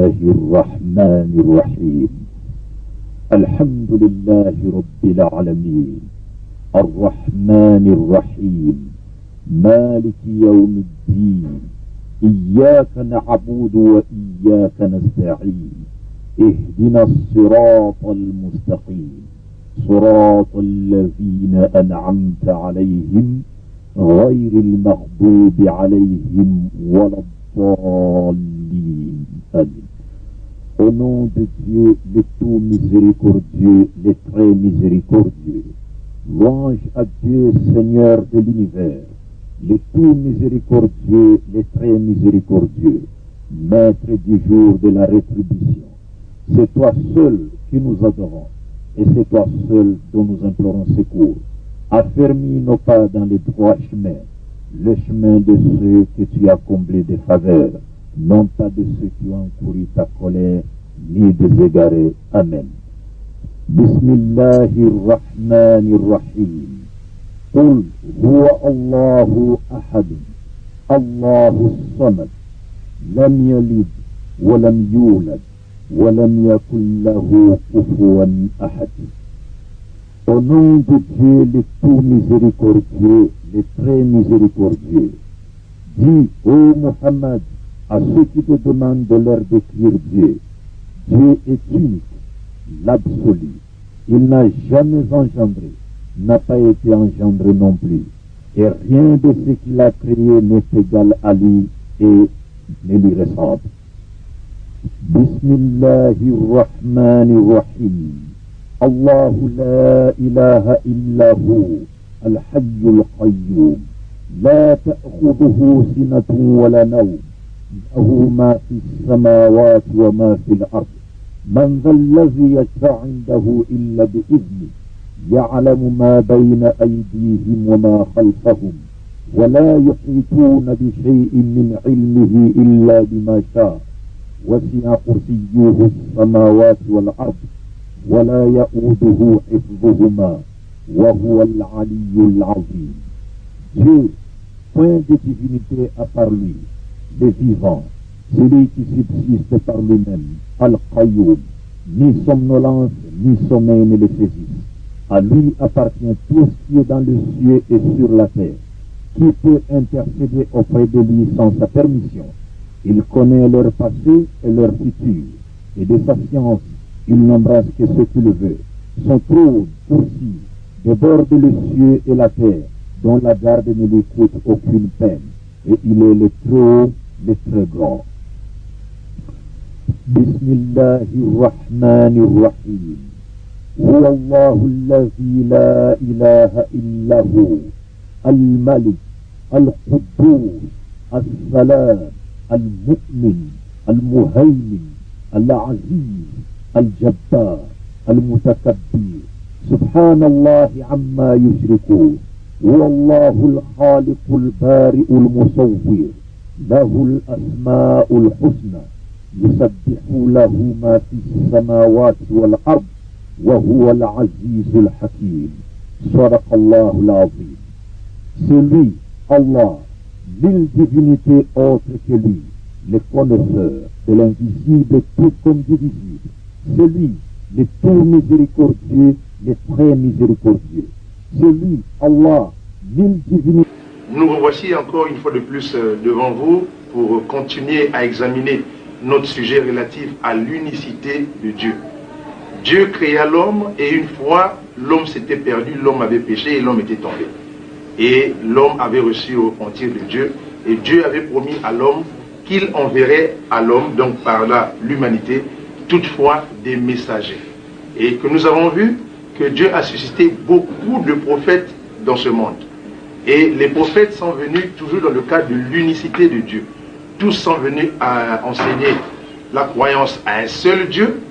الله الرحمن الرحيم الحمد لله رب العالمين الرحمن الرحيم مالك يوم الدين إياك نعبد وإياك نستعين اهدنا الصراط المستقيم صراط الذين أنعمت عليهم غير المغضوب عليهم ولا الضالين. Amen. Au nom de Dieu, le tout miséricordieux, le très miséricordieux. Louange à Dieu, Seigneur de l'univers, le tout miséricordieux, le très miséricordieux, Maître du jour de la rétribution. C'est toi seul que nous adorons, et c'est toi seul dont nous implorons secours. Affermis nos pas dans les droits chemins, le chemin de ceux que tu as comblés de faveurs, non pas de ceux qui ont encouru ta colère, ni des égarés. Amen. Bismillahirrahmanirrahim. Qul huwa Allahu ahad, Allahu samad, lam yalid, wa lam yulad, wa lam yakun lahu kufuwan ahad. Au nom de Dieu, le tout miséricordieux, le très miséricordieux, dis, ô Muhammad, à ceux qui te demandent de leur décrire Dieu, Dieu est unique, l'absolu. Il n'a jamais engendré, n'a pas été engendré non plus, et rien de ce qu'il a créé n'est égal à lui et ne lui ressemble. Bismillahirrahmanirrahim. الله لا إله إلا هو الحي القيوم لا تأخذه سنة ولا نوم له ما في السماوات وما في الأرض من ذا الذي يشفع عنده إلا بإذنه يعلم ما بين أيديهم وما خلفهم ولا يحيطون بشيء من علمه إلا بما شاء وسع كرسيه السماوات والأرض ولا يؤوده حفظهما وهو العلي العظيم. Dieu, point de divinité à part lui, le vivant, celui qui subsiste par lui-même, Al-Qayyum, ni somnolence, ni sommeil ne le saisissent. À lui appartient tout ce qui est dans le ciel et sur la terre. Qui peut intercéder auprès de lui sans sa permission? Il connaît leur passé et leur futur, et de sa science, il n'embrasse que ce qu'il veut. Son trône, poursuit, déborde le ciel et la terre, dont la garde ne lui coûte aucune peine. Et il est le très haut, le très grand. Bismillahirrahmanirrahim. Huwa Allahu alladhi la ilaha illa hu, al-Malik, al-Quddus, al-Salam, al-Mu'min, al-Muhaymin, al-Aziz, الجبار المتكبر سبحان الله عما يشركون هو الله الخالق البارئ المصور له الأسماء الحسنى يسبح له ما في السماوات والأرض وهو العزيز الحكيم صدق الله العظيم. C'est lui, Allah, mille divinités autres que lui, le connaisseur de l'invisible tout comme du visible. C'est lui, le tout miséricordieux, le très miséricordieux. C'est lui, Allah, mille divinités. Nous revoici encore une fois de plus devant vous pour continuer à examiner notre sujet relatif à l'unicité de Dieu. Dieu créa l'homme et une fois l'homme s'était perdu, l'homme avait péché et l'homme était tombé. Et l'homme avait reçu au repentir de Dieu et Dieu avait promis à l'homme qu'il enverrait à l'homme, donc par là l'humanité, toutefois des messagers. Et que nous avons vu que Dieu a suscité beaucoup de prophètes dans ce monde. Et les prophètes sont venus toujours dans le cadre de l'unicité de Dieu. Tous sont venus à enseigner la croyance à un seul Dieu.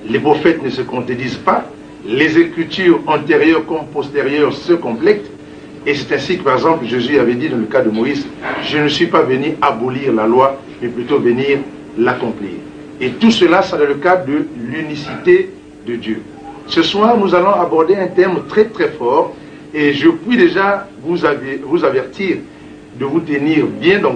Les prophètes ne se contredisent pas. Les écritures antérieures comme postérieures se complètent. Et c'est ainsi que, par exemple, Jésus avait dit dans le cas de Moïse, je ne suis pas venu abolir la loi, mais plutôt venir l'accomplir. Et tout cela, c'est dans le cadre de l'unicité de Dieu. Ce soir, nous allons aborder un thème très très fort et je puis déjà vous avertir de vous tenir bien dans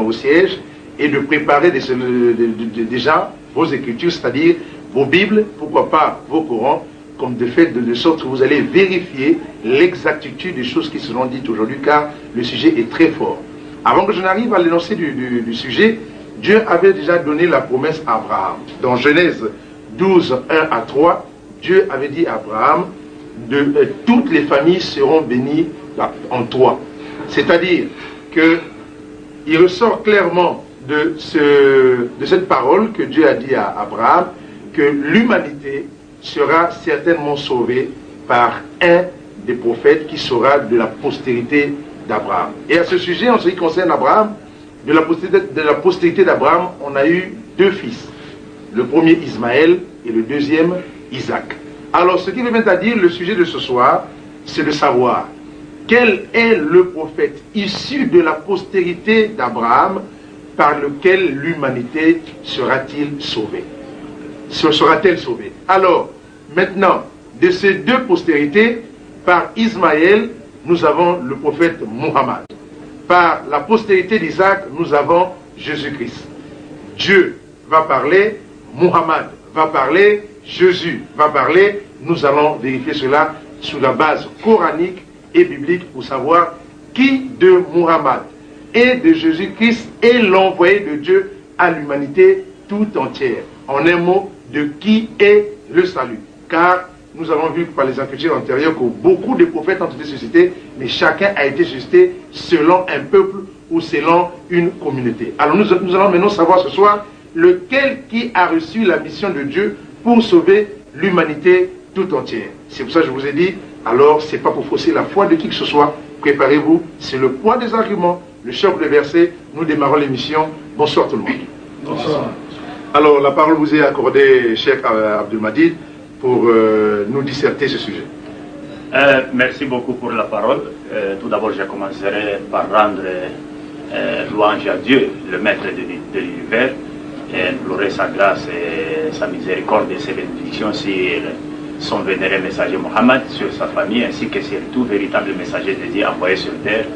vos sièges et de préparer déjà vos écritures, c'est-à-dire vos Bibles, pourquoi pas vos Corans, comme de fait, de sorte que vous allez vérifier l'exactitude des choses qui seront dites aujourd'hui, car le sujet est très fort. Avant que je n'arrive à l'énoncé du sujet, Dieu avait déjà donné la promesse à Abraham. Dans Genèse 12, 1 à 3, Dieu avait dit à Abraham, toutes les familles seront bénies en toi. C'est-à-dire qu'il ressort clairement de cette parole que Dieu a dit à Abraham, que l'humanité sera certainement sauvée par un des prophètes qui sera de la postérité d'Abraham. Et à ce sujet, en ce qui concerne Abraham, de la postérité d'Abraham, on a eu deux fils. Le premier Ismaël et le deuxième Isaac. Alors ce qui revient à dire, le sujet de ce soir, c'est de savoir quel est le prophète issu de la postérité d'Abraham par lequel l'humanité sera-t-il sauvée? Sera-t-elle sauvée? Alors, maintenant, de ces deux postérités, par Ismaël, nous avons le prophète Mohammed. Par la postérité d'Isaac, nous avons Jésus-Christ. Dieu va parler, Mohammed va parler, Jésus va parler. Nous allons vérifier cela sur la base coranique et biblique pour savoir qui de Mohammed et de Jésus-Christ est l'envoyé de Dieu à l'humanité tout entière. En un mot, de qui est le salut. Car nous avons vu par les Écritures antérieures que beaucoup de prophètes ont été suscités, mais chacun a été suscité selon un peuple ou selon une communauté. Alors nous allons maintenant savoir ce soir lequel qui a reçu la mission de Dieu pour sauver l'humanité tout entière. C'est pour ça que je vous ai dit, alors c'est pas pour fausser la foi de qui que ce soit, préparez-vous, c'est le poids des arguments, le choc de versets, nous démarrons l'émission. Bonsoir tout le monde. Bonsoir. Alors la parole vous est accordée, Cheikh Abdelmadid, pour nous disserter ce sujet. Merci beaucoup pour la parole. Tout d'abord, je commencerai par rendre louange à Dieu, le maître de l'univers, et implorer sa grâce et sa miséricorde et ses bénédictions sur son vénéré messager Mohammed, sur sa famille, ainsi que sur tout véritable messager de Dieu envoyé sur terre,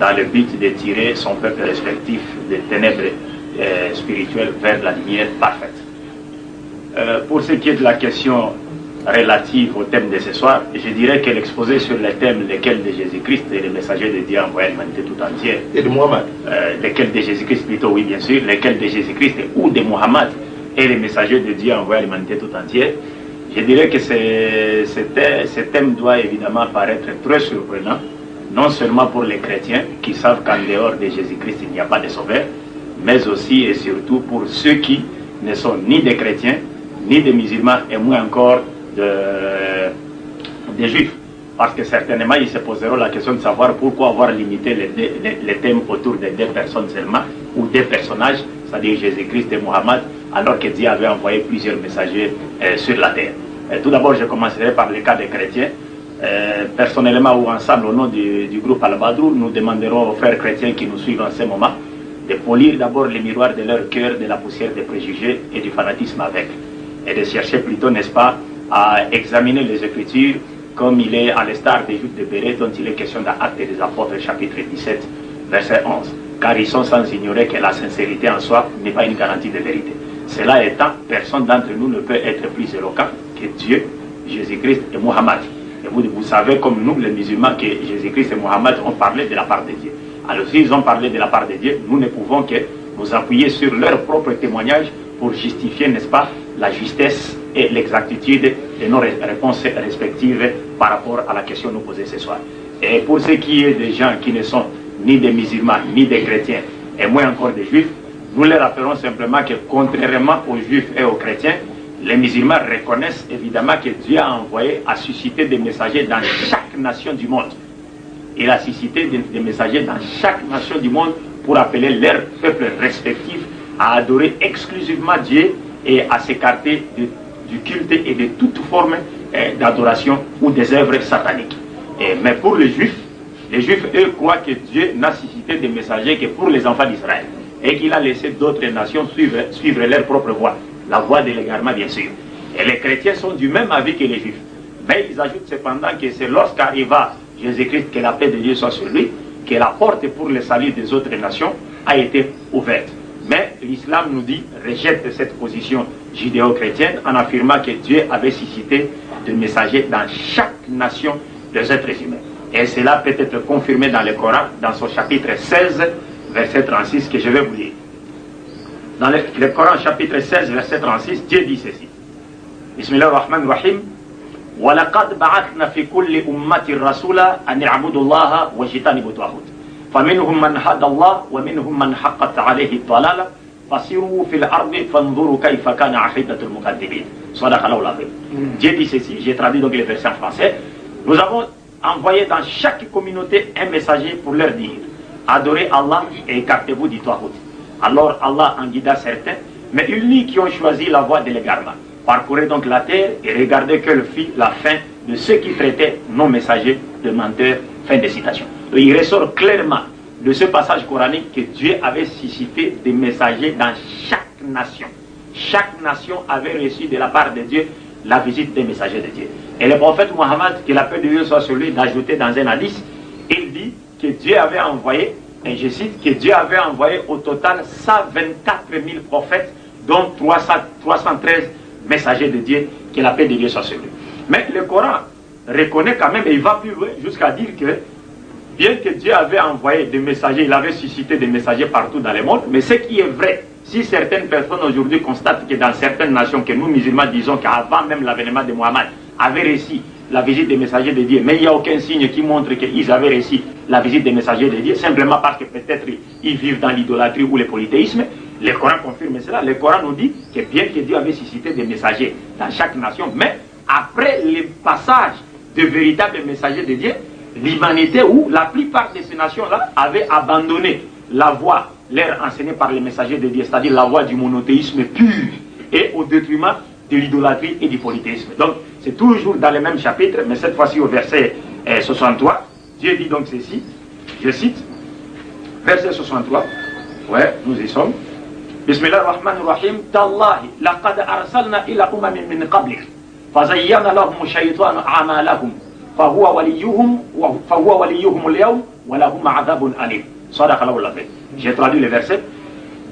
dans le but de tirer son peuple respectif des ténèbres spirituelles vers la lumière parfaite. Pour ce qui est de la question relative au thème de ce soir, je dirais que l'exposé sur le thème lesquels de Jésus-Christ et les messagers de Dieu envoyés à l'humanité tout entière. Et de Mohammed. Lesquels de Jésus-Christ plutôt, oui bien sûr, lesquels de Jésus-Christ ou de Mohammed et les messagers de Dieu envoyés à l'humanité tout entière. Je dirais que ce thème doit évidemment paraître très surprenant, non seulement pour les chrétiens qui savent qu'en dehors de Jésus-Christ il n'y a pas de sauveur, mais aussi et surtout pour ceux qui ne sont ni des chrétiens, ni des musulmans, et moins encore des juifs. Parce que certainement, ils se poseront la question de savoir pourquoi avoir limité les thèmes autour de deux personnes seulement, ou deux personnages, c'est-à-dire Jésus-Christ et Mohammed, alors que Dieu avait envoyé plusieurs messagers sur la terre. Tout d'abord, je commencerai par le cas des chrétiens. Personnellement ou ensemble, au nom du groupe Al-Badrou, nous demanderons aux frères chrétiens qui nous suivent en ce moment de polir d'abord les miroirs de leur cœur de la poussière des préjugés et du fanatisme avec, et de chercher plutôt, n'est-ce pas, à examiner les Écritures comme il est à l'instar des Juifs de Béret dont il est question dans Actes des Apôtres chapitre 17 verset 11, car ils sont sans ignorer que la sincérité en soi n'est pas une garantie de vérité. Cela étant, personne d'entre nous ne peut être plus éloquent que Dieu, Jésus-Christ et Mohammed. Et vous savez comme nous les musulmans que Jésus-Christ et Mohammed ont parlé de la part de Dieu. Alors s'ils ont parlé de la part de Dieu, nous ne pouvons que nous appuyer sur leur propre témoignage pour justifier, n'est-ce pas, la justesse et l'exactitude de nos réponses respectives par rapport à la question nous posée ce soir. Et pour ce qui est des gens qui ne sont ni des musulmans, ni des chrétiens, et moins encore des juifs, nous leur rappelons simplement que contrairement aux juifs et aux chrétiens, les musulmans reconnaissent évidemment que Dieu a envoyé, a suscité des messagers dans chaque nation du monde. Il a suscité des messagers dans chaque nation du monde pour appeler leurs peuples respectifs à adorer exclusivement Dieu et à s'écarter du culte et de toute forme d'adoration ou des œuvres sataniques. Mais pour les juifs, eux, croient que Dieu n'a suscité des messagers que pour les enfants d'Israël et qu'il a laissé d'autres nations suivre leur propre voie, la voie de l'égarement bien sûr. Et les chrétiens sont du même avis que les juifs. Mais ils ajoutent cependant que c'est lorsqu'arriva Jésus-Christ, que la paix de Dieu soit sur lui, que la porte pour le salut des autres nations a été ouverte. Mais l'islam nous dit, rejette cette position judéo-chrétienne en affirmant que Dieu avait suscité des messagers dans chaque nation des êtres humains. Et cela peut être confirmé dans le Coran, dans son chapitre 16, verset 36, que je vais vous lire. Dans le Coran, chapitre 16, verset 36, Dieu dit ceci. Bismillahirrahmanirrahim. وَلَقَدْ بَعَثْنَا فِي كُلِّ أُمَّةٍ رَسُولًا أَنِ اعْبُدُوا اللَّهَ وَاجْتَنِبُوا الطَّاغُوتَ فَمِنْهُمْ مَنْ هَدَى اللَّهُ وَمِنْهُمْ مَنْ حَقَّتْ عَلَيْهِ الضَّلَالَةُ فَسِيرُوا فِي الْأَرْضِ فَانظُرُوا كَيْفَ كَانَ عَاقِبَةُ الْمُكَذِّبِينَ. صدق الله العظيم. Dieu dit ceci, j'ai traduit donc les versets en français. Nous avons envoyé dans chaque communauté un messager pour leur dire: adorez Allah et écartez-vous du Taghut. Alors Allah en guida certains, mais unis qui ont choisi la voie de l'égarement. Parcourez donc la terre et regardez quelle fut la fin de ceux qui traitaient nos messagers de menteurs. Fin de citation. Donc, il ressort clairement de ce passage coranique que Dieu avait suscité des messagers dans chaque nation. Chaque nation avait reçu de la part de Dieu la visite des messagers de Dieu. Et le prophète Mohammed, que la paix de Dieu soit sur lui, d'ajouter dans un hadith, il dit que Dieu avait envoyé, et je cite, que Dieu avait envoyé au total 124 000 prophètes, dont 313 messagers de Dieu, que la paix de Dieu soit sur lui. Mais le Coran reconnaît quand même, et il va plus loin, jusqu'à dire que, bien que Dieu avait envoyé des messagers, il avait suscité des messagers partout dans le monde, mais ce qui est vrai, si certaines personnes aujourd'hui constatent que dans certaines nations, que nous musulmans disons qu'avant même l'avènement de Mohammed, avaient reçu la visite des messagers de Dieu, mais il n'y a aucun signe qui montre qu'ils avaient reçu la visite des messagers de Dieu, simplement parce que peut-être ils vivent dans l'idolâtrie ou le polythéisme. Le Coran confirme cela. Le Coran nous dit que bien que Dieu avait suscité des messagers dans chaque nation, mais après le passage de véritables messagers de Dieu, l'humanité ou la plupart de ces nations-là avaient abandonné la voie leur enseignée par les messagers de Dieu, c'est-à-dire la voie du monothéisme pur, et au détriment de l'idolâtrie et du polythéisme. Donc c'est toujours dans le même chapitre, mais cette fois-ci au verset 63, Dieu dit donc ceci, je cite, verset 63, ouais, nous y sommes. Bismillahirrahmanirrahim. Tallahi laqad arsalna ila umamin min qablik fazayyana lahum ash-shaytanu a'malahum fahuwa waliyuhum al-yawm wa lahum 'adhabun alim. Sadaqallahu al-azim. J'ai traduit le verset.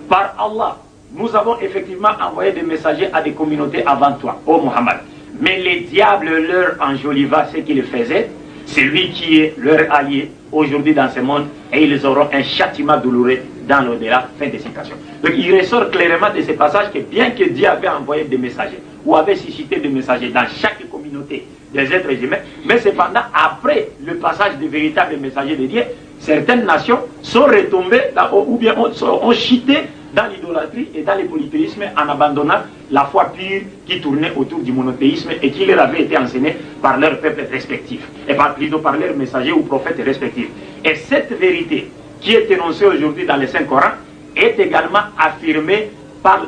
Par Allah, nous avons effectivement envoyé des messagers à des communautés avant toi, ô Muhammad. Mais les diables leur enjoliva ce qu'ils faisaient. C'est lui qui est leur allié aujourd'hui dans ce monde, et ils auront un châtiment douloureux dans l'au-delà. Fin de citation. Donc il ressort clairement de ce passage que bien que Dieu avait envoyé des messagers, ou avait suscité des messagers dans chaque communauté des êtres humains, mais cependant après le passage des véritables messagers de Dieu, certaines nations sont retombées ou bien ont chuté dans l'idolâtrie et dans le polythéisme en abandonnant la foi pure qui tournait autour du monothéisme et qui leur avait été enseignée par leurs peuples respectifs, et plutôt par leurs messagers ou prophètes respectifs. Et cette vérité qui est énoncée aujourd'hui dans le Saint-Coran est également affirmée par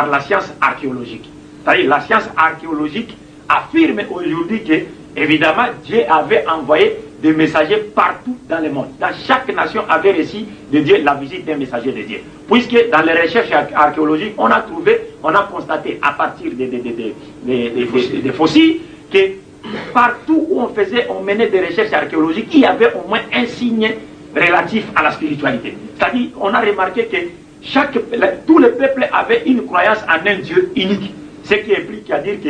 la science archéologique. C'est-à-dire la science archéologique affirme aujourd'hui que, évidemment, Dieu avait envoyé des messagers partout dans le monde. Dans chaque nation avait reçu de Dieu la visite d'un messager de Dieu. Puisque dans les recherches archéologiques, on a constaté à partir des fossiles que partout où on menait des recherches archéologiques, il y avait au moins un signe relatif à la spiritualité. C'est-à-dire, on a remarqué que tous les peuples avaient une croyance en un Dieu unique. Ce qui implique à dire que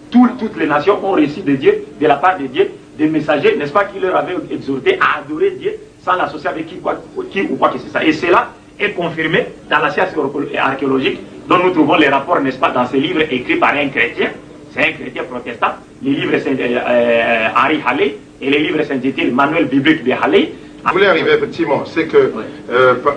toutes les nations ont reçu de Dieu, de la part de Dieu, des messagers, n'est-ce pas, qui leur avaient exhorté à adorer Dieu sans l'associer avec qui ou quoi que ce soit. Et cela est confirmé dans la science archéologique, dont nous trouvons les rapports, n'est-ce pas, dans ces livres écrits par un chrétien. C'est un chrétien protestant. Les livres Henri Halley et les livres s'intitulent Manuel biblique de Halley. Vous voulez arriver effectivement, c'est que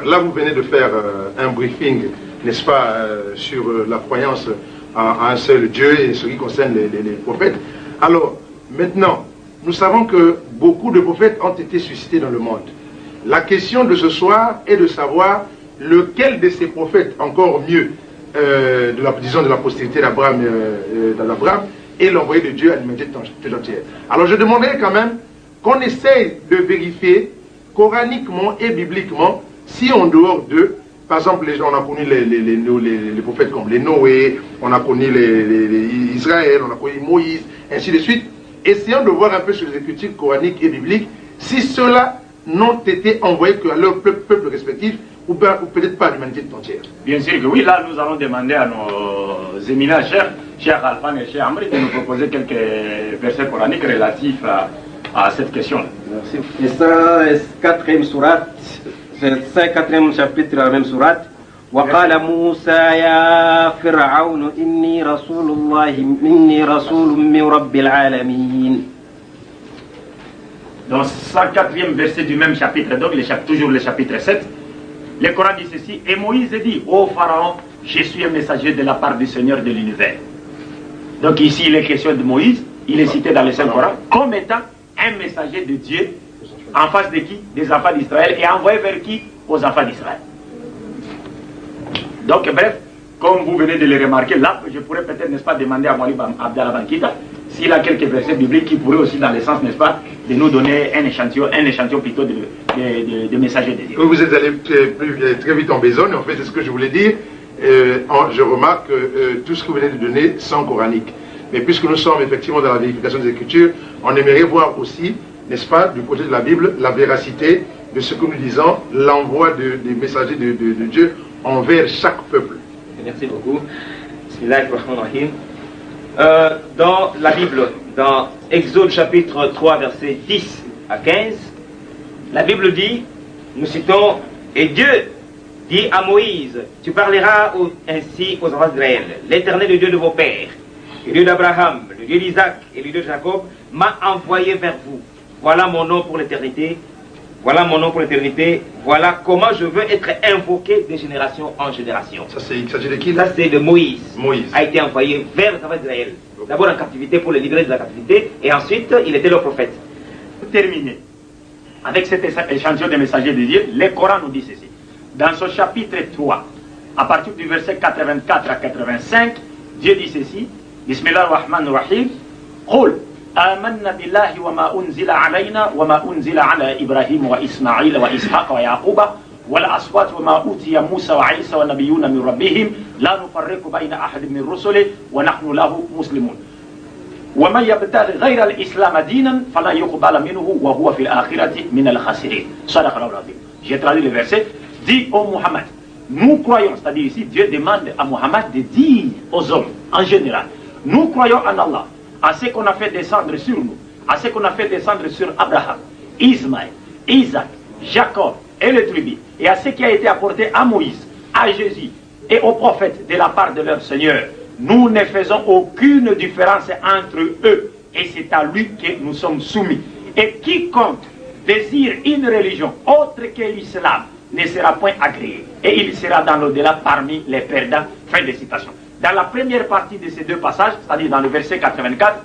là vous venez de faire un briefing, n'est-ce pas, sur la croyance à un seul Dieu et ce qui concerne les prophètes. Alors, maintenant, nous savons que beaucoup de prophètes ont été suscités dans le monde. La question de ce soir est de savoir lequel de ces prophètes, encore mieux, disons de la postérité d'Abraham est l'envoyé de Dieu à l'humanité tout entière. Alors je demanderais quand même qu'on essaye de vérifier coraniquement et bibliquement si en dehors d'eux, par exemple, on a connu les prophètes comme les Noé, on a connu les Israël, on a connu Moïse, ainsi de suite. Essayons de voir un peu sur les écritures coraniques et bibliques si ceux-là n'ont été envoyés qu'à leur peuple respectif ou peut-être pas à l'humanité tout entière? Bien sûr que oui, là nous allons demander à nos éminents chers Alphan et chers Amri, de nous proposer quelques versets coraniques relatifs à cette question-là. Merci. Et ça, quatrième sourate, c'est 4e chapitre de la même sourate. وقال موسى يا فرعون إني رسول من رب العالمين. Dans 104e verset du même chapitre, donc toujours le chapitre 7, le Coran dit ceci: et Moïse dit: ô Pharaon, je suis un messager de la part du Seigneur de l'univers. Donc ici il est question de Moïse, il est cité dans le Saint-Coran comme étant un messager de Dieu en face de qui? Des enfants d'Israël, et envoyé vers qui? Aux enfants d'Israël. Donc bref, comme vous venez de le remarquer, là je pourrais peut-être, n'est-ce pas, demander à Mwalib Abdallah Bankita s'il a quelques versets bibliques qui pourraient aussi, dans le sens, n'est-ce pas, de nous donner un échantillon plutôt de messagers de Dieu. Vous êtes allé très vite en besogne, en fait, c'est ce que je voulais dire. Je remarque tout ce que vous venez de donner sans coranique. Mais puisque nous sommes effectivement dans la vérification des Écritures, on aimerait voir aussi, n'est-ce pas, du côté de la Bible, la véracité de ce que nous disons, l'envoi des messagers de Dieu envers chaque peuple. Merci beaucoup. Bismillahirrahmanirrahim. Dans la Bible, dans Exode chapitre 3, versets 10 à 15, la Bible dit, nous citons, et Dieu dit à Moïse, tu parleras ainsi aux enfants d'Israël, l'Éternel, le Dieu de vos pères, le Dieu d'Abraham, le Dieu d'Isaac et le Dieu de Jacob, m'a envoyé vers vous. Voilà mon nom pour l'éternité. Voilà mon nom pour l'éternité. Voilà comment je veux être invoqué de génération en génération. Ça, il s'agit de qui? Ça, c'est de Moïse. Moïse a été envoyé vers les enfants d'Israël. D'abord en captivité pour les libérer de la captivité, et ensuite il était leur prophète. Pour terminer avec cet échantillon des messagers de Dieu, le Coran nous dit ceci. Dans ce chapitre 3, à partir du verset 84 à 85, Dieu dit ceci: Bismillah ar-Rahman ar-Rahim. Qul آمنا بالله وما أنزل علينا وما أنزل على إبراهيم وإسماعيل وإسحاق ويعقوب والأصوات وما أوتي موسى وعيسى والنبيون من ربهم لا نفرق بين أحد من رسله ونحن له مسلمون ومن يبتغي غير الإسلام دينا فلا يقبل منه وهو في الآخرة من الخاسرين. صدق الله العظيم. J'ai traduit le verset. Dit au Muhammad, nous croyons, c'est-à-dire ici Dieu demande à Muhammad de dire aux hommes en général, nous croyons en Allah, à ce qu'on a fait descendre sur nous, à ce qu'on a fait descendre sur Abraham, Ismaël, Isaac, Jacob et les tribus, et à ce qui a été apporté à Moïse, à Jésus et aux prophètes de la part de leur Seigneur. Nous ne faisons aucune différence entre eux, et c'est à lui que nous sommes soumis. Et quiconque désire une religion autre que l'islam ne sera point agréé, et il sera dans l'au-delà parmi les perdants. Fin de citation. Dans la première partie de ces deux passages, c'est-à-dire dans le verset 84,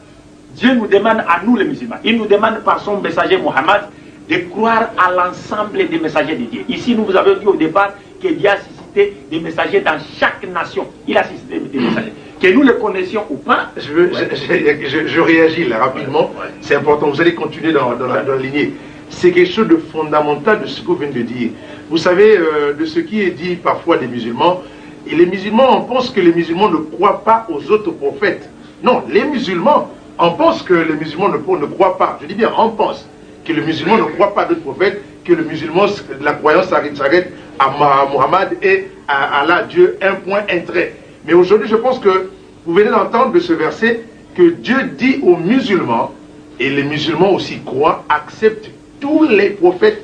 Dieu nous demande à nous les musulmans, il nous demande par son messager Mohammed de croire à l'ensemble des messagers de Dieu. Ici, nous vous avons dit au départ que Dieu a suscité des messagers dans chaque nation. Il a suscité des messagers. Que nous les connaissions ou pas. Je réagis là rapidement. C'est important, vous allez continuer dans la lignée. C'est quelque chose de fondamental de ce que vous venez de dire. Vous savez, de ce qui est dit parfois des musulmans, et les musulmans, on pense que les musulmans ne croient pas aux autres prophètes. Non, les musulmans, on pense que les musulmans ne croient pas. Je dis bien, on pense que les musulmans ne croient pas d'autres prophètes, que le musulman, la croyance s'arrête à Mohammed et à Allah, Dieu, un point, un trait. Mais aujourd'hui, je pense que vous venez d'entendre de ce verset que Dieu dit aux musulmans, et les musulmans aussi croient, acceptent tous les prophètes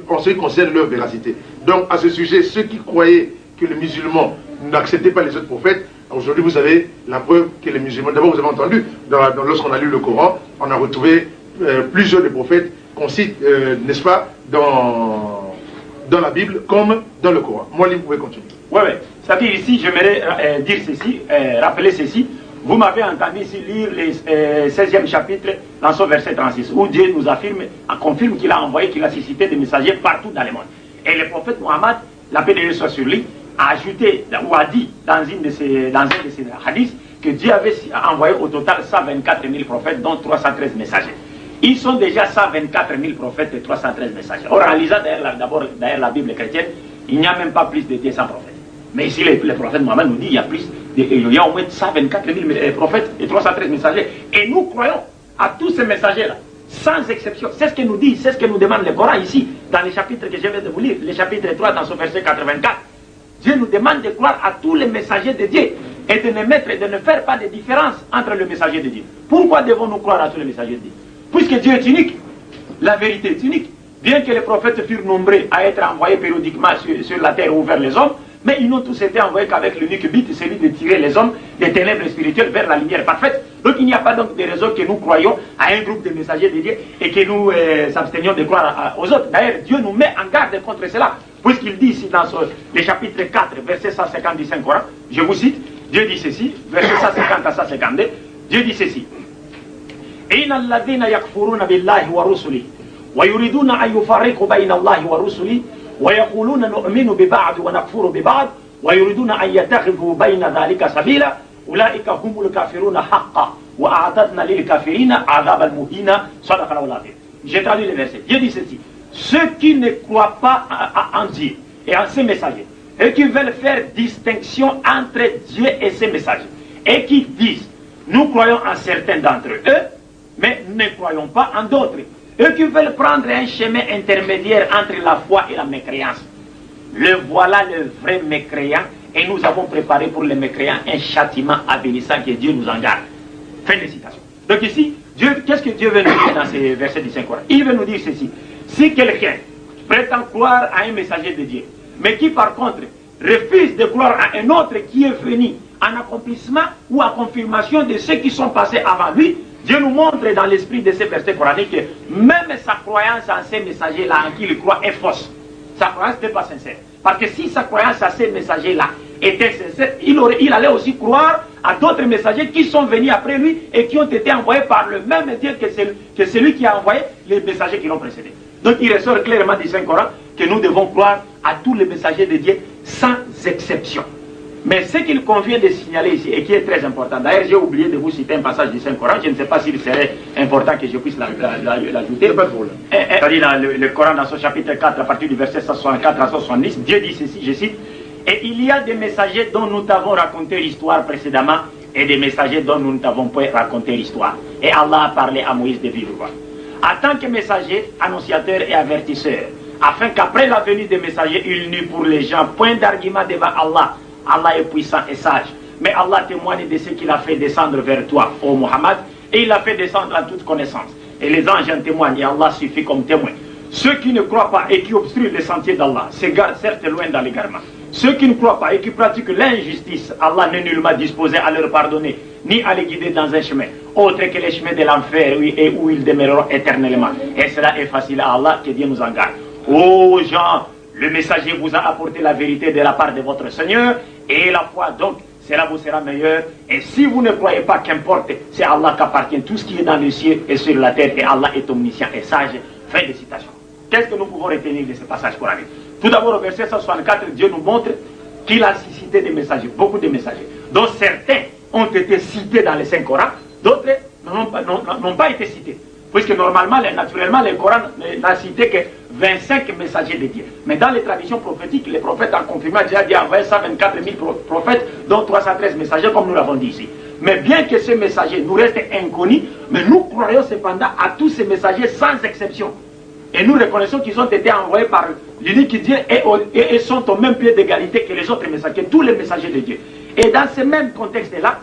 en ce qui concerne leur véracité. Donc, à ce sujet, ceux qui croyaient que les musulmans n'acceptaient pas les autres prophètes, aujourd'hui vous avez la preuve que les musulmans, d'abord vous avez entendu, lorsqu'on a lu le Coran, on a retrouvé plusieurs des prophètes qu'on cite, n'est-ce pas, dans la Bible comme dans le Coran. Moi, vous pouvez continuer. Oui, oui. C'est-à-dire ici, j'aimerais dire ceci, rappeler ceci. Vous m'avez entendu ici lire le 16e chapitre dans son verset 36, où Dieu nous confirme qu'il a envoyé, qu'il a suscité des messagers partout dans le monde. Et le prophète Mohammed, la paix de Dieu soit sur lui, a ajouté, ou a dit dans un de ses hadiths, que Dieu avait envoyé au total 124 000 prophètes, dont 313 messagers. Ils sont déjà 124 000 prophètes et 313 messagers. Or, en lisant d'ailleurs la Bible chrétienne, il n'y a même pas plus de 200 prophètes. Mais ici, le prophète Mohammed nous dit il y a au moins 124 000 prophètes et 313 messagers. Et nous croyons à tous ces messagers-là. sans exception. C'est ce que nous dit, c'est ce que nous demande le Coran ici, dans les chapitres que je viens de vous lire, le chapitre 3 dans son verset 84. Dieu nous demande de croire à tous les messagers de Dieu et de ne faire pas de différence entre les messagers de Dieu. Pourquoi devons-nous croire à tous les messagers de Dieu? Puisque Dieu est unique, la vérité est unique. Bien que les prophètes furent nombreux à être envoyés périodiquement sur la terre ou vers les hommes, mais ils n'ont tous été envoyés qu'avec l'unique but, celui de tirer les hommes des ténèbres spirituelles vers la lumière parfaite. Donc il n'y a pas donc de raison que nous croyons à un groupe de messagers de Dieu et que nous abstenions de croire aux autres. D'ailleurs, Dieu nous met en garde contre cela, puisqu'il dit ici dans le chapitre 4, verset 150 du Saint-Coran, je vous cite, Dieu dit ceci, verset 150 à 152, Dieu dit ceci. إن الذين يكفرون بالله ورسله ويريدون أن يفرقوا بين الله ورسله ويقولون نؤمن ببعض ونكفر ببعض ويريدون أن يتخذوا بين ذلك سبيلا أولئك هم الكافرون حقا وأعتدنا للكافرين عذابا مهينا صدق الله العظيم. J'ai traduit le verset. Dieu dit ceci. Ceux qui ne croient pas en Dieu et en ses messagers et qui veulent faire distinction entre Dieu et ses messagers et qui disent nous croyons en certains d'entre eux mais ne croyons pas en d'autres. Eux qui veulent prendre un chemin intermédiaire entre la foi et la mécréance. Le voilà le vrai mécréant et nous avons préparé pour les mécréants un châtiment avilissant que Dieu nous en garde. Fin de citation. Donc ici, qu'est-ce que Dieu veut nous dire dans ces versets du Saint-Coran? Il veut nous dire ceci. Si quelqu'un prétend croire à un messager de Dieu, mais qui par contre refuse de croire à un autre qui est venu en accomplissement ou en confirmation de ceux qui sont passés avant lui, Dieu nous montre dans l'esprit de ces versets coraniques que même sa croyance en ces messagers-là, en qui il croit, est fausse. Sa croyance n'est pas sincère. Parce que si sa croyance à ces messagers-là était sincère, il allait aussi croire à d'autres messagers qui sont venus après lui et qui ont été envoyés par le même Dieu que celui qui a envoyé les messagers qui l'ont précédé. Donc il ressort clairement du Saint-Coran que nous devons croire à tous les messagers de Dieu sans exception. Mais ce qu'il convient de signaler ici, et qui est très important, d'ailleurs j'ai oublié de vous citer un passage du Saint-Coran, je ne sais pas s'il serait important que je puisse l'ajouter. C'est-à-dire dans le Coran, dans son chapitre 4, à partir du verset 164 à 170, Dieu dit ceci, je cite, « Et il y a des messagers dont nous t'avons raconté l'histoire précédemment, et des messagers dont nous ne t'avons pas raconté l'histoire. Et Allah a parlé à Moïse de vive voix. En tant que messager, annonciateur et avertisseur, afin qu'après la venue des messagers, il n'eût pour les gens point d'argument devant Allah. Allah est puissant et sage. Mais Allah témoigne de ce qu'il a fait descendre vers toi, ô Muhammad, et il l'a fait descendre en toute connaissance. Et les anges en témoignent, et Allah suffit comme témoin. Ceux qui ne croient pas et qui obstruent les sentiers d'Allah s'égarent certes loin dans l'égarement. Ceux qui ne croient pas et qui pratiquent l'injustice, Allah n'est nullement disposé à leur pardonner, ni à les guider dans un chemin, autre que les chemins de l'enfer, et où ils demeureront éternellement. Et cela est facile à Allah, que Dieu nous en garde. Ô gens, le messager vous a apporté la vérité de la part de votre Seigneur, et la foi donc, cela vous sera meilleur. Et si vous ne croyez pas, qu'importe, c'est Allah qu'appartient tout ce qui est dans le ciel et sur la terre, et Allah est omniscient et sage. Fin de citation. Qu'est-ce que nous pouvons retenir de ce passage coranique? Tout d'abord, au verset 164, Dieu nous montre qu'il a cité des messagers, beaucoup de messagers, dont certains ont été cités dans le Saint-Coran, d'autres n'ont pas été cités. Puisque normalement, naturellement, le Coran n'a cité que 25 messagers de Dieu. Mais dans les traditions prophétiques, les prophètes ont confirmé déjà Dieu a envoyé 124 000 prophètes, dont 313 messagers, comme nous l'avons dit ici. Mais bien que ces messagers nous restent inconnus, mais nous croyons cependant à tous ces messagers sans exception. Et nous reconnaissons qu'ils ont été envoyés par l'unique Dieu et sont au même pied d'égalité que les autres messagers, tous les messagers de Dieu. Et dans ce même contexte-là,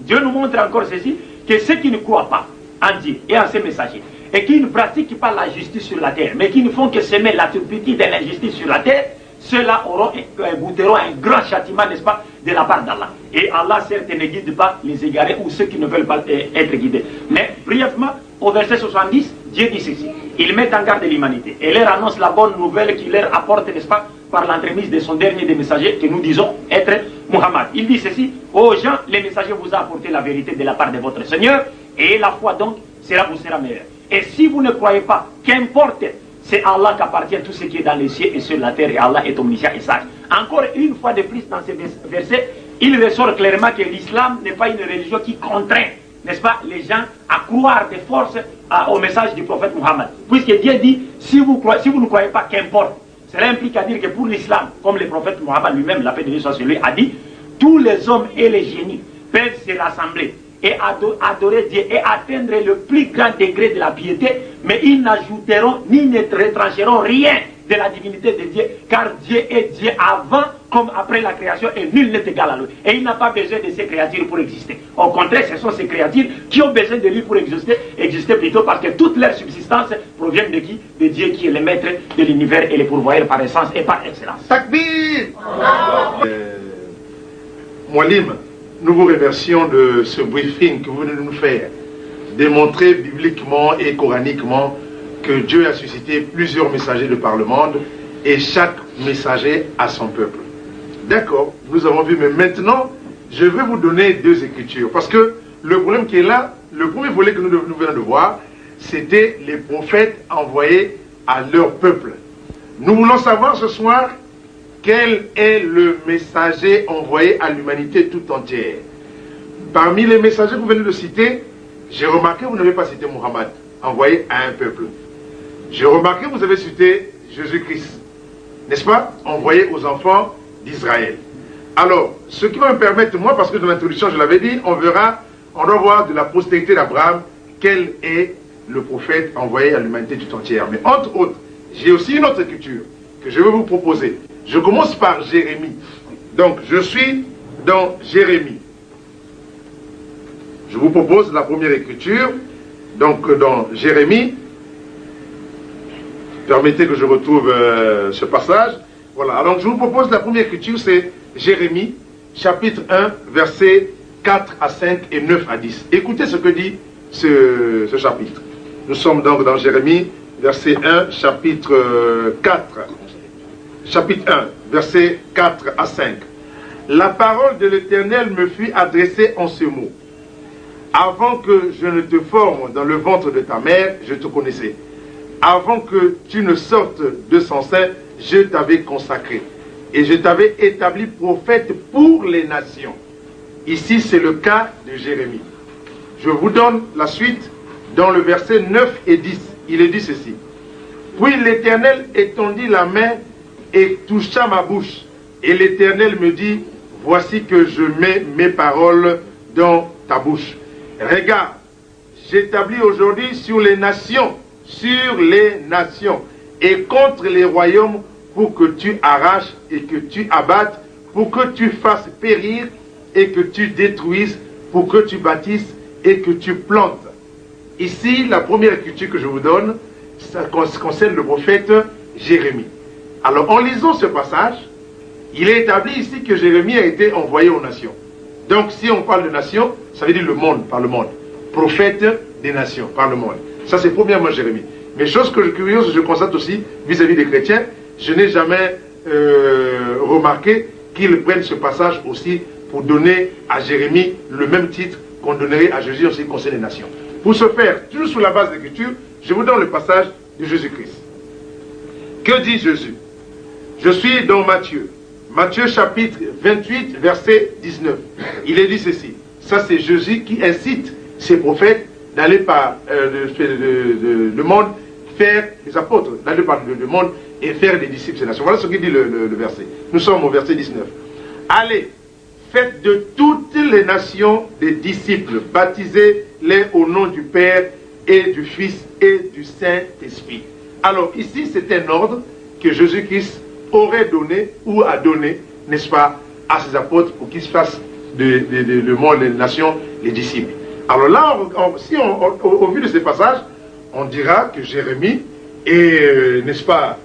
Dieu nous montre encore ceci, que ceux qui ne croient pas en Dieu et en ses messagers, et qui ne pratiquent pas la justice sur la terre, mais qui ne font que semer la turpitude et l'injustice sur la terre, ceux-là goûteront un grand châtiment, n'est-ce pas, de la part d'Allah. Et Allah, certes, ne guide pas les égarés ou ceux qui ne veulent pas être guidés. Mais, brièvement, au verset 70, Dieu dit ceci. Il met en garde l'humanité et leur annonce la bonne nouvelle qu'il leur apporte, n'est-ce pas, par l'entremise de son dernier des messagers, que nous disons être Muhammad. Il dit ceci, ô gens, les messagers vous ont apporté la vérité de la part de votre Seigneur, et la foi donc, cela vous sera meilleur. Et si vous ne croyez pas, qu'importe, c'est Allah qu'appartient tout ce qui est dans les cieux et sur la terre, et Allah est omniscient et sage. Encore une fois de plus dans ces versets, il ressort clairement que l'islam n'est pas une religion qui contraint, n'est-ce pas, les gens à croire de force au message du prophète Muhammad. Puisque Dieu dit, si vous ne croyez pas, qu'importe. Cela implique à dire que pour l'islam, comme le prophète Muhammad lui-même, la paix de Dieu soit sur lui, a dit, tous les hommes et les génies peuvent se rassembler et adorer Dieu et atteindre le plus grand degré de la piété, mais ils n'ajouteront ni ne retrancheront rien de la divinité de Dieu, car Dieu est Dieu avant comme après la création et nul n'est égal à lui. Et il n'a pas besoin de ces créatures pour exister. Au contraire, ce sont ces créatures qui ont besoin de lui pour exister plutôt parce que toute leur subsistance provient de qui? De Dieu qui est le maître de l'univers et le pourvoyeur par essence et par excellence. Takbir! Moualim, nous vous remercions de ce briefing que vous venez de nous faire, démontrer bibliquement et coraniquement que Dieu a suscité plusieurs messagers de par le monde et chaque messager a son peuple. D'accord, nous avons vu, mais maintenant, je vais vous donner deux écritures. Parce que le problème qui est là, le premier volet que nous venons de voir, c'était les prophètes envoyés à leur peuple. Nous voulons savoir ce soir quel est le messager envoyé à l'humanité tout entière. Parmi les messagers que vous venez de citer, j'ai remarqué que vous n'avez pas cité Muhammad, envoyé à un peuple. J'ai remarqué que vous avez cité Jésus-Christ, n'est-ce pas, envoyé aux enfants d'Israël. Alors, ce qui va me permettre, moi, parce que dans l'introduction, je l'avais dit, on doit voir de la postérité d'Abraham quel est le prophète envoyé à l'humanité tout entière. Mais entre autres, j'ai aussi une autre écriture que je vais vous proposer. Je commence par Jérémie. Donc, je suis dans Jérémie. Je vous propose la première écriture. Donc, dans Jérémie, permettez que je retrouve ce passage. Voilà, alors je vous propose la première écriture, c'est Jérémie, chapitre 1, versets 4 à 5 et 9 à 10. Écoutez ce que dit ce chapitre. Nous sommes donc dans Jérémie, verset 1, chapitre 4. Chapitre 1, versets 4 à 5. La parole de l'Éternel me fut adressée en ce mot. Avant que je ne te forme dans le ventre de ta mère, je te connaissais. Avant que tu ne sortes de son sein, je t'avais consacré. Et je t'avais établi prophète pour les nations. Ici, c'est le cas de Jérémie. Je vous donne la suite dans le verset 9 et 10. Il est dit ceci. Puis l'Éternel étendit la main et toucha ma bouche. Et l'Éternel me dit, voici que je mets mes paroles dans ta bouche. Regarde, j'établis aujourd'hui sur les nations, et contre les royaumes pour que tu arraches et que tu abattes, pour que tu fasses périr et que tu détruises, pour que tu bâtisses et que tu plantes. Ici, la première écriture que je vous donne, ça concerne le prophète Jérémie. Alors, en lisant ce passage, il est établi ici que Jérémie a été envoyé aux nations. Donc, si on parle de nations, ça veut dire le monde, par le monde. Prophète des nations, par le monde. Ça, c'est premièrement Jérémie. Mais chose que curieuse, je constate aussi vis-à-vis des chrétiens, je n'ai jamais remarqué qu'ils prennent ce passage aussi pour donner à Jérémie le même titre qu'on donnerait à Jésus en ce qui concerne les nations. Pour ce faire, toujours sur la base de l'écriture, je vous donne le passage de Jésus-Christ. Que dit Jésus? Je suis dans Matthieu. Matthieu chapitre 28, verset 19. Il est dit ceci. Ça, c'est Jésus qui incite ses prophètes d'aller par le monde faire des apôtres, d'aller par le monde et faire des disciples des nations. Voilà ce qu'il dit le verset. Nous sommes au verset 19. Allez, faites de toutes les nations des disciples, baptisez-les au nom du Père et du Fils et du Saint-Esprit. Alors ici, c'est un ordre que Jésus-Christ aurait donné ou a donné, n'est-ce pas, à ses apôtres pour qu'ils se fassent le monde, les nations, les disciples. Alors là, au vu de ces passages, on dira que Jérémie et, n'est-ce pas,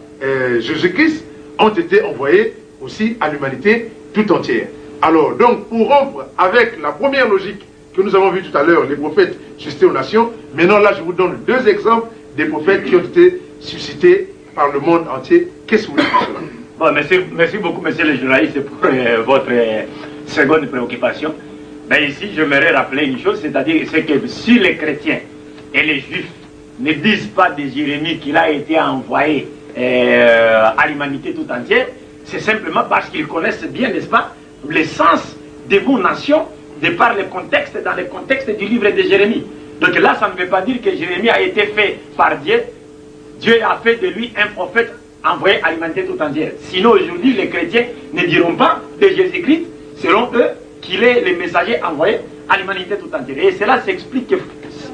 Jésus-Christ ont été envoyés aussi à l'humanité tout entière. Alors, donc, pour rompre avec la première logique que nous avons vue tout à l'heure, les prophètes suscités aux nations, maintenant là, je vous donne deux exemples des prophètes qui ont été suscités par le monde entier. Qu'est-ce que vous dites de cela? Bon, merci beaucoup, monsieur le journaliste, pour votre seconde préoccupation. Ben ici, j'aimerais rappeler une chose, c'est-à-dire que si les chrétiens et les juifs ne disent pas de Jérémie qu'il a été envoyé à l'humanité tout entière, c'est simplement parce qu'ils connaissent bien, n'est-ce pas, le sens des mots nation de par le contexte, dans le contexte du livre de Jérémie. Donc là, ça ne veut pas dire que Jérémie a été fait par Dieu. Dieu a fait de lui un prophète envoyé à l'humanité tout entière. Sinon, aujourd'hui, les chrétiens ne diront pas de Jésus-Christ, selon eux, qu'il est le messager envoyé à l'humanité tout entière. Et cela s'explique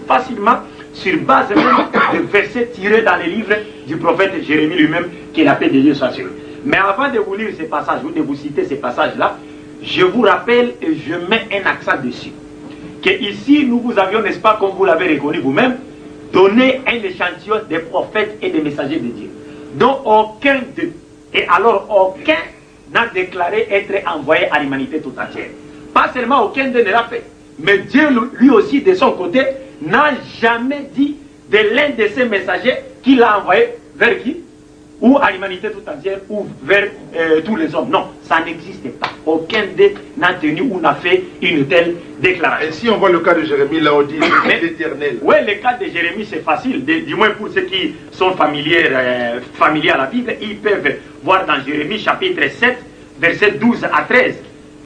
facilement sur base même de versets tirés dans les livres du prophète Jérémie lui-même, qui est la paix de Dieu soit sur lui. Mais avant de vous lire ces passages, ou de vous citer ces passages-là, je vous rappelle et je mets un accent dessus. Que ici, nous vous avions, n'est-ce pas, comme vous l'avez reconnu vous-même, donné un échantillon des prophètes et des messagers de Dieu, dont aucun d'eux, et alors aucun n'a déclaré être envoyé à l'humanité tout entière. Pas seulement aucun d'eux ne l'a fait, mais Dieu lui aussi de son côté n'a jamais dit de l'un de ses messagers qu'il a envoyé vers qui? Ou à l'humanité tout entière, ou vers tous les hommes. Non, ça n'existe pas. Aucun d'eux n'a tenu ou n'a fait une telle déclaration. Et si on voit le cas de Jérémie, là on dit l'éternel. Oui, le cas de Jérémie c'est facile, du moins pour ceux qui sont familiers à la Bible, ils peuvent voir dans Jérémie chapitre 7, verset 12 à 13.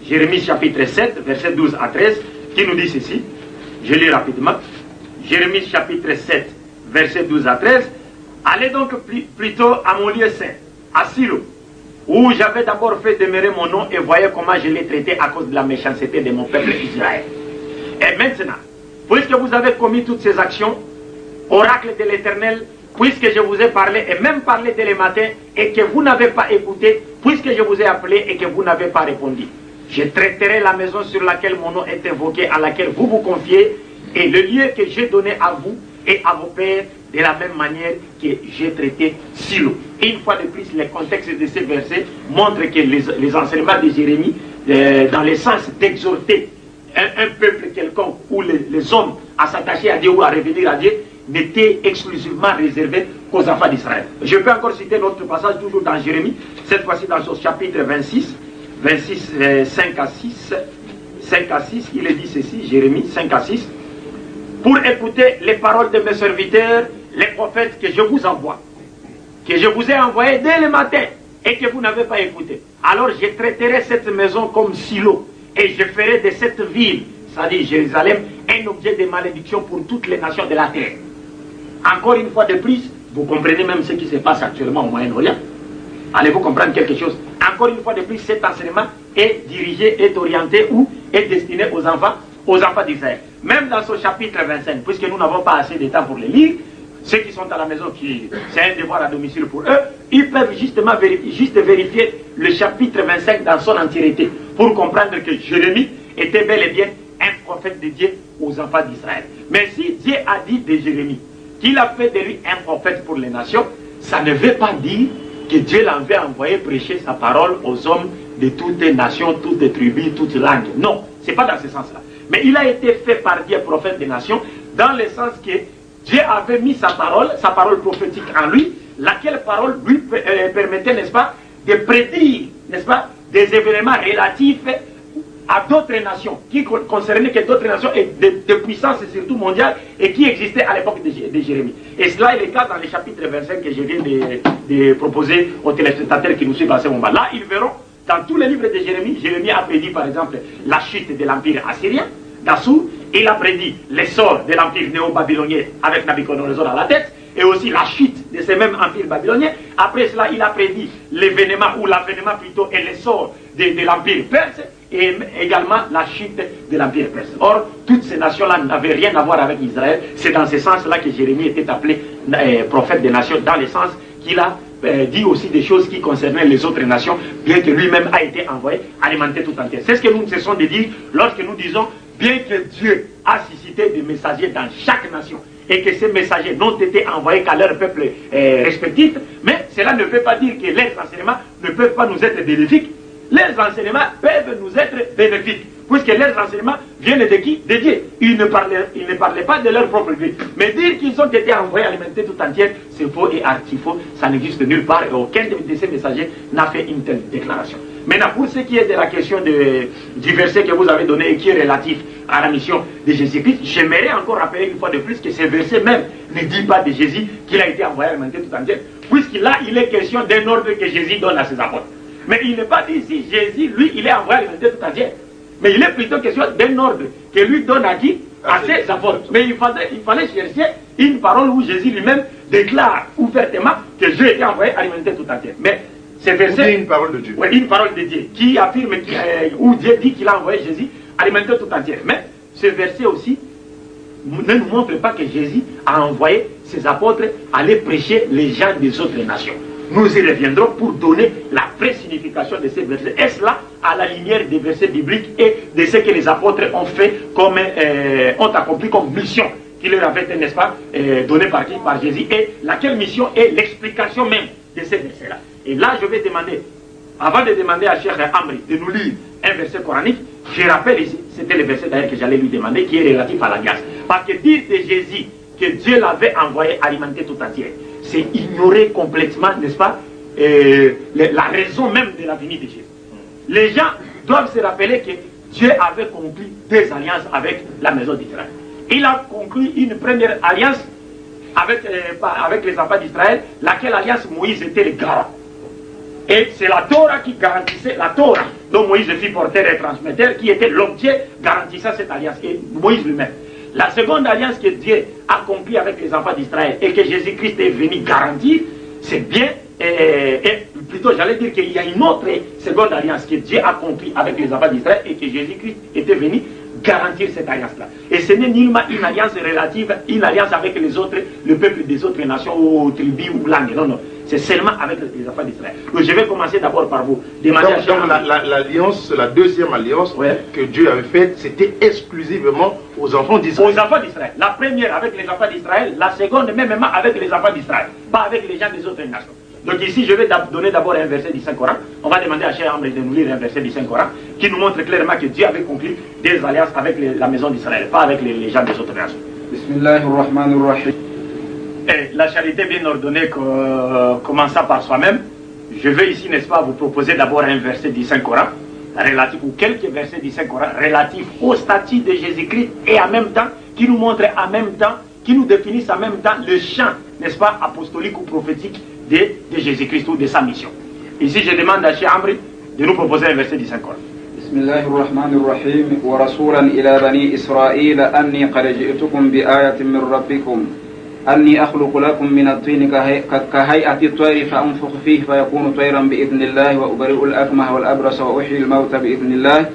Jérémie chapitre 7, verset 12 à 13, qui nous dit ceci. Je lis rapidement. Jérémie chapitre 7, verset 12 à 13. Allez donc plutôt à mon lieu saint, à Silo, où j'avais d'abord fait demeurer mon nom, et voyez comment je l'ai traité à cause de la méchanceté de mon peuple Israël. Et maintenant, puisque vous avez commis toutes ces actions, oracle de l'Éternel, puisque je vous ai parlé, et même parlé dès le matin, et que vous n'avez pas écouté, puisque je vous ai appelé et que vous n'avez pas répondu, je traiterai la maison sur laquelle mon nom est invoqué, à laquelle vous vous confiez, et le lieu que j'ai donné à vous et à vos pères, de la même manière que j'ai traité Silo. Une fois de plus, le contexte de ces versets montre que les enseignements de Jérémie, dans le sens d'exhorter un peuple quelconque, ou les hommes à s'attacher à Dieu ou à revenir à Dieu, n'étaient exclusivement réservés qu'aux enfants d'Israël. Je peux encore citer notre passage, toujours dans Jérémie, cette fois-ci dans son chapitre 26, 5 à 6, il est dit ceci, Jérémie 5 à 6, pour écouter les paroles de mes serviteurs, les prophètes que je vous envoie, que je vous ai envoyés dès le matin et que vous n'avez pas écouté. Alors je traiterai cette maison comme Silo et je ferai de cette ville, c'est-à-dire Jérusalem, un objet de malédiction pour toutes les nations de la terre. Encore une fois de plus, vous comprenez même ce qui se passe actuellement au Moyen-Orient. Allez-vous comprendre quelque chose? Encore une fois de plus, cet enseignement est dirigé, est orienté ou est destiné aux enfants d'Israël. Même dans ce chapitre 25, puisque nous n'avons pas assez de temps pour les lire, ceux qui sont à la maison, c'est un devoir à domicile pour eux, ils peuvent justement vérifier le chapitre 25 dans son entièreté pour comprendre que Jérémie était bel et bien un prophète de Dieu aux enfants d'Israël. Mais si Dieu a dit de Jérémie qu'il a fait de lui un prophète pour les nations, ça ne veut pas dire que Dieu l'avait envoyé prêcher sa parole aux hommes de toutes les nations, toutes les tribus, toutes les langues. Non, ce n'est pas dans ce sens-là. Mais il a été fait par Dieu prophète des nations, dans le sens que Dieu avait mis sa parole prophétique en lui, laquelle parole lui permettait, n'est-ce pas, de prédire, n'est-ce pas, des événements relatifs à d'autres nations, qui concernaient que d'autres nations et de puissance surtout mondiale et qui existaient à l'époque de Jérémie. Et cela est le cas dans le chapitre 25 que je viens de proposer aux téléspectateurs qui nous suivent à ce moment. Là, ils verront, dans tous les livres de Jérémie, Jérémie a prédit par exemple la chute de l'empire assyrien, d'Assur, il a prédit l'essor de l'empire néo-babylonien avec Nabuchodonosor à la tête, et aussi la chute de ce même empire babylonien. Après cela, il a prédit l'avènement plutôt et l'essor de l'empire perse, et également la chute de l'empire perse. Or, toutes ces nations-là n'avaient rien à voir avec Israël. C'est dans ce sens-là que Jérémie était appelé prophète des nations, dans le sens qu'il a dit aussi des choses qui concernaient les autres nations, bien que lui-même a été envoyé alimenter tout entier. C'est ce que nous cessons de dire lorsque nous disons, bien que Dieu a suscité des messagers dans chaque nation, et que ces messagers n'ont été envoyés qu'à leur peuple respectif, mais cela ne veut pas dire que leurs enseignements ne peuvent pas nous être bénéfiques. Leurs enseignements peuvent nous être bénéfiques, puisque leurs enseignements viennent de qui? De Dieu. Ils ne parlaient pas de leur propre vie. Mais dire qu'ils ont été envoyés alimenter tout entière, c'est faux et archi-faux. Ça n'existe nulle part et aucun de ces messagers n'a fait une telle déclaration. Maintenant, pour ce qui est de la question du verset que vous avez donné et qui est relatif à la mission de Jésus-Christ, j'aimerais encore rappeler une fois de plus que ce verset même ne dit pas de Jésus qu'il a été envoyé alimenter tout entière, puisqu'il il est question d'un ordre que Jésus donne à ses apôtres. Mais il n'est pas dit ici, Jésus, lui, il est envoyé alimenter tout entière. Mais il est plutôt question d'un ordre que lui donne à qui? À ses apôtres. Mais il fallait chercher une parole où Jésus lui-même déclare ouvertement que Dieu était envoyé alimenter tout entière. Mais ce verset, une parole de Dieu. Oui, une parole de Dieu qui affirme, où Dieu dit qu'il a envoyé Jésus alimenter tout entière. Mais ce verset aussi ne nous montre pas que Jésus a envoyé ses apôtres aller prêcher les gens des autres nations. Nous y reviendrons pour donner la vraie signification de ces versets. Est-ce là à la lumière des versets bibliques et de ce que les apôtres ont fait, ont accompli comme mission qui leur avait été, n'est-ce pas, donnée par qui? Par Jésus. Et laquelle mission est l'explication même de ces versets-là. Et là, je vais demander, avant de demander à Cheikh Amri de nous lire un verset coranique, je rappelle ici, c'était le verset d'ailleurs que j'allais lui demander, qui est relatif à la grâce. Parce que dire de Jésus que Dieu l'avait envoyé alimenter tout entier, c'est ignorer complètement, n'est-ce pas, la raison même de la venue de Jésus. Les gens doivent se rappeler que Dieu avait conclu deux alliances avec la maison d'Israël. Il a conclu une première alliance avec les enfants d'Israël, laquelle alliance Moïse était le garant. Et c'est la Torah qui garantissait, la Torah dont Moïse fit porteur et transmetteur, qui était l'objet garantissant cette alliance, et Moïse lui-même. La seconde alliance que Dieu a accomplie avec les enfants d'Israël et que Jésus-Christ est venu garantir, c'est bien, et plutôt j'allais dire qu'il y a une autre seconde alliance que Dieu a accomplie avec les enfants d'Israël et que Jésus-Christ était venu garantir cette alliance-là. Et ce n'est nullement une alliance relative, une alliance avec les autres, le peuple des autres nations ou tribus ou langues. Non, non. C'est seulement avec les enfants d'Israël. Donc je vais commencer d'abord par vous. Donc l'alliance, la deuxième alliance que Dieu avait faite, c'était exclusivement aux enfants d'Israël. Aux enfants d'Israël. La première avec les enfants d'Israël, la seconde même avec les enfants d'Israël, pas avec les gens des autres nations. Donc ici, je vais donner d'abord un verset du Saint-Coran. On va demander à Cheikh Amri de nous lire un verset du Saint-Coran qui nous montre clairement que Dieu avait conclu des alliances avec la maison d'Israël, pas avec les gens des autres nations. Bismillahirrahmanirrahim. Et la charité bien ordonnée commençant par soi-même, je vais ici, n'est-ce pas, vous proposer d'abord un verset du Saint-Coran, relatif, ou quelques versets du Saint-Coran relatifs au statut de Jésus-Christ et en même temps, qui nous montrent en même temps, qui nous définissent en même temps le champ, n'est-ce pas, apostolique ou prophétique de Jésus-Christ ou de sa mission. Ici, je demande à Cheikh Amri de nous proposer un verset du Saint-Coran. Bismillahirrahmanirrahim. Wa rasulan ila bani Israël anni qad ji'tukum bi ayatin min rabbikum أني أخلق لكم من الطين كهيئة الطير فأنفخ فيه فيكون طيرا بإذن الله وأبرئ الأكمه والأبرص وأحيي الموتى بإذن الله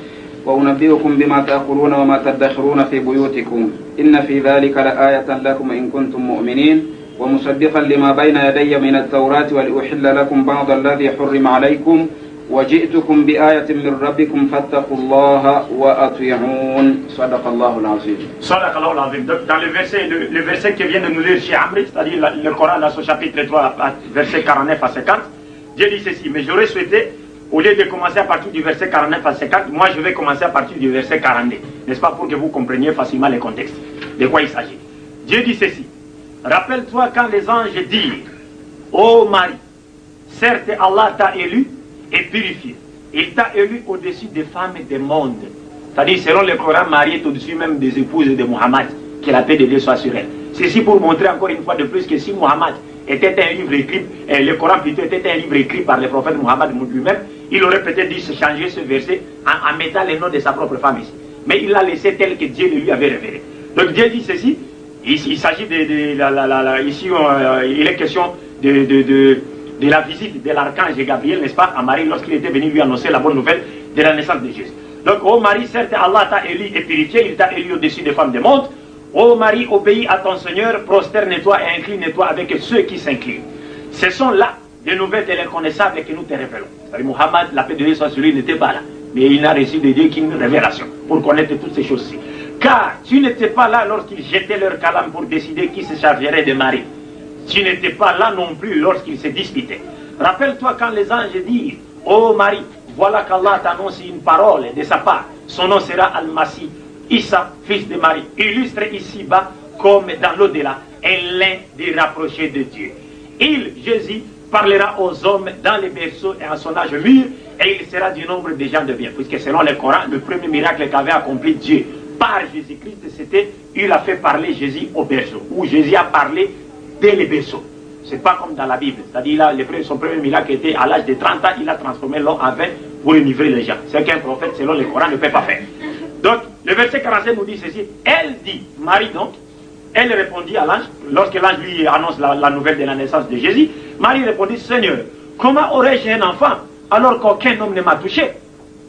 وأنبئكم بما تأكلون وما تدخرون في بيوتكم إن في ذلك لآية لكم إن كنتم مؤمنين ومصدقا لما بين يدي من التوراة ولأحل لكم بعض الذي حرم عليكم وجئتكم بآية من ربكم فاتقوا الله وأطيعون صدق الله العظيم. صدق الله العظيم. Dans le verset que vient de nous lire chez Amri, c'est-à-dire le Coran, dans son chapitre 3, verset 49 à 50, Dieu dit ceci, mais j'aurais souhaité, au lieu de commencer à partir du verset 49 à 50, moi je vais commencer à partir du verset 42, n'est-ce pas, pour que vous compreniez facilement le contexte, de quoi il s'agit. Dieu dit ceci, rappelle-toi quand les anges disent, ô Marie, certes Allah t'a élu et purifié. Il t'a élu au-dessus des femmes et des mondes. C'est-à-dire, selon le Coran, Marie est au-dessus même des épouses de Muhammad, que la paix de Dieu soit sur elle. Ceci pour montrer encore une fois de plus que si Muhammad était un livre écrit, le Coran plutôt était un livre écrit par le prophète Muhammad lui-même, il aurait peut-être dû se changer ce verset en mettant le nom de sa propre femme ici. Mais il l'a laissé tel que Dieu lui avait révélé. Donc Dieu dit ceci, il s'agit ici il est question de la visite de l'archange Gabriel, n'est-ce pas, à Marie lorsqu'il était venu lui annoncer la bonne nouvelle de la naissance de Jésus. Donc, ô Marie, certes, Allah t'a élu et purifié, il t'a élu au-dessus des femmes du monde. Ô Marie, obéis à ton Seigneur, prosterne-toi et incline-toi avec ceux qui s'inclinent. Ce sont là des nouvelles de l'inconnaissable que nous te révélons. C'est-à-dire, Muhammad, la paix de Dieu soit sur lui, n'était pas là. Mais il n'a reçu de Dieu qu'une révélation pour connaître toutes ces choses-ci. Car tu n'étais pas là lorsqu'ils jetaient leur calame pour décider qui se chargerait de Marie. Tu n'étais pas là non plus lorsqu'ils se disputaient. Rappelle-toi quand les anges disent, ô Marie, voilà qu'Allah t'annonce une parole de sa part. Son nom sera Al-Masih, Issa, fils de Marie, illustre ici-bas comme dans l'au-delà, et l'un des rapprochés de Dieu. Il, Jésus, parlera aux hommes dans les berceaux et en son âge mûr, et il sera du nombre des gens de bien. Puisque selon le Coran, le premier miracle qu'avait accompli Dieu par Jésus-Christ, c'était, il a fait parler Jésus au berceau, où Jésus a parlé dès les berceaux. C'est pas comme dans la Bible. C'est-à-dire, son premier miracle était à l'âge de 30 ans, il a transformé l'eau en vin pour enivrer les gens. C'est qu'un prophète, selon le Coran, ne peut pas faire. Donc, le verset 45 nous dit ceci. Elle dit, Marie donc, elle répondit à l'ange, lorsque l'ange lui annonce la nouvelle de la naissance de Jésus, Marie répondit, Seigneur, comment aurais-je un enfant alors qu'aucun homme ne m'a touché?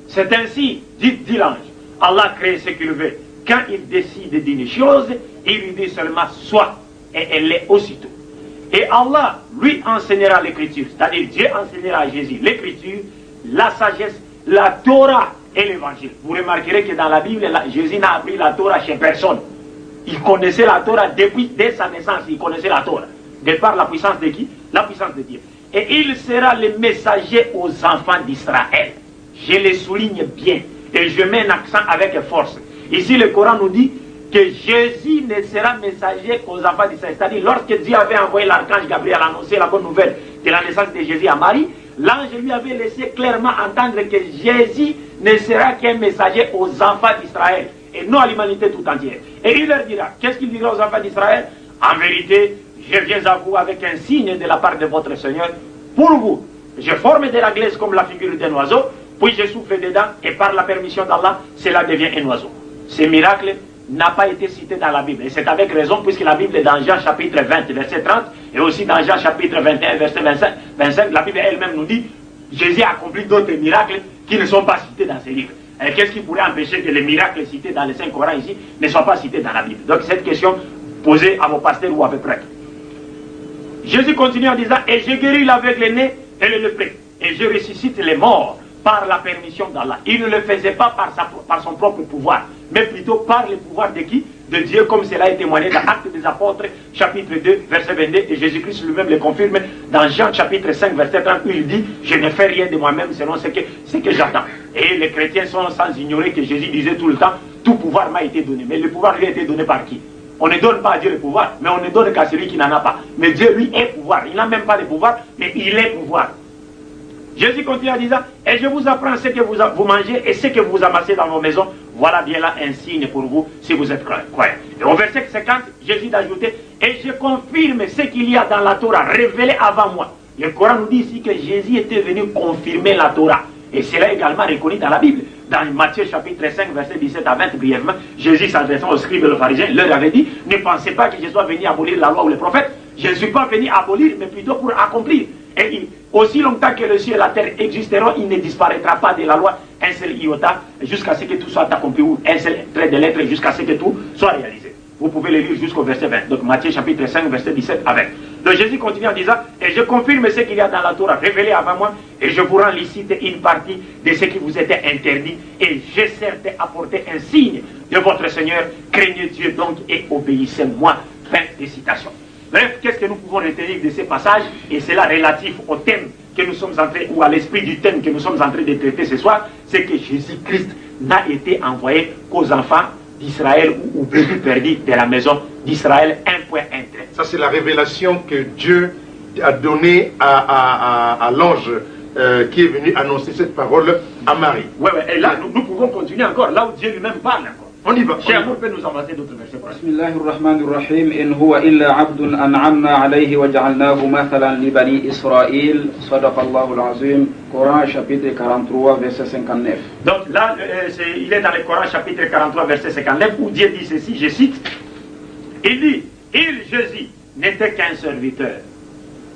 C'est ainsi, dit l'ange, Allah crée ce qu'il veut. quand il décide d'une chose, il lui dit seulement soit, et elle l'est aussitôt. Et Allah lui enseignera l'écriture, c'est-à-dire Dieu enseignera à Jésus l'écriture, la sagesse, la Torah et l'évangile. Vous remarquerez que dans la Bible, Jésus n'a appris la Torah chez personne. Il connaissait la Torah dès sa naissance, il connaissait la Torah. De par la puissance de qui? La puissance de Dieu. Et il sera le messager aux enfants d'Israël. Je le souligne bien et je mets un accent avec force. Ici, le Coran nous dit que Jésus ne sera messager qu'aux enfants d'Israël. C'est-à-dire, lorsque Dieu avait envoyé l'archange Gabriel annoncer la bonne nouvelle de la naissance de Jésus à Marie, l'ange lui avait laissé clairement entendre que Jésus ne sera qu'un messager aux enfants d'Israël et non à l'humanité tout entière. Et il leur dira, qu'est-ce qu'il dira aux enfants d'Israël? En vérité, je viens à vous avec un signe de la part de votre Seigneur pour vous. Je forme de la glaise comme la figure d'un oiseau, puis je souffle dedans et par la permission d'Allah, cela devient un oiseau. Ce miracle n'a pas été cité dans la Bible. Et c'est avec raison puisque la Bible est dans Jean chapitre 20, verset 30 et aussi dans Jean chapitre 21, verset 25, la Bible elle-même nous dit Jésus a accompli d'autres miracles qui ne sont pas cités dans ces livres. Et qu'est-ce qui pourrait empêcher que les miracles cités dans les 5 Corans ici ne soient pas cités dans la Bible? Donc cette question posée à vos pasteurs ou à peu près. Jésus continue en disant, et je guéris l'aveugle-né et le lépreux, et je ressuscite les morts par la permission d'Allah. Il ne le faisait pas par son propre pouvoir, mais plutôt par le pouvoir de qui? De Dieu, comme cela est témoigné dans Actes des Apôtres, chapitre 2, verset 22, et Jésus-Christ lui-même le confirme dans Jean chapitre 5, verset 30, où il dit, je ne fais rien de moi-même selon ce que j'attends. Et les chrétiens sont sans ignorer que Jésus disait tout le temps, tout pouvoir m'a été donné. Mais le pouvoir lui a été donné par qui? On ne donne pas à Dieu le pouvoir, mais on ne donne qu'à celui qui n'en a pas. Mais Dieu, lui, est pouvoir. Il n'a même pas de pouvoir, mais il est pouvoir. Jésus continue en disant, et je vous apprends ce que vous mangez et ce que vous amassez dans vos maisons. Voilà bien là un signe pour vous, si vous êtes croyants. Et au verset 50, Jésus d'ajouter, et je confirme ce qu'il y a dans la Torah, révélé avant moi. Le Coran nous dit ici que Jésus était venu confirmer la Torah. Et cela est également reconnu dans la Bible. Dans Matthieu chapitre 5, verset 17 à 20, brièvement, Jésus s'adressant aux scribes et aux pharisiens, leur avait dit, ne pensez pas que je sois venu abolir la loi ou les prophètes. Je ne suis pas venu abolir, mais plutôt pour accomplir. Et aussi longtemps que le ciel et la terre existeront, il ne disparaîtra pas de la loi un seul iota jusqu'à ce que tout soit accompli, ou un seul trait de lettre jusqu'à ce que tout soit réalisé. Vous pouvez le lire jusqu'au verset 20. Donc Matthieu chapitre 5, verset 17 à 20. Donc Jésus continue en disant, et je confirme ce qu'il y a dans la Torah révélé avant moi, et je vous rends licite une partie de ce qui vous était interdit, et j'ai certes apporté un signe de votre Seigneur. Craignez Dieu donc et obéissez-moi. Fin de citation. Bref, qu'est-ce que nous pouvons retenir de ces passages? Et c'est là relatif au thème que nous sommes en train, ou à l'esprit du thème que nous sommes en train de traiter ce soir, c'est que Jésus-Christ n'a été envoyé qu'aux enfants d'Israël ou aux brebis perdus de la maison d'Israël. Un point, un trait. Ça, c'est la révélation que Dieu a donnée à l'ange qui est venu annoncer cette parole à Marie. Oui, et là, nous pouvons continuer encore, là où Dieu lui-même parle encore. On y va. Cher amour, peut nous avancer d'autres versets. Bismillahirrahmanirrahim. In huwa illa abdun an'amna alayhi wa ja'alnahu mathalan li bani Israël. Sadaqallahu al-azim. Coran chapitre 43 verset 59. Donc là, il est dans le Coran chapitre 43 verset 59 où Dieu dit ceci, je cite, il dit, Jésus, n'était qu'un serviteur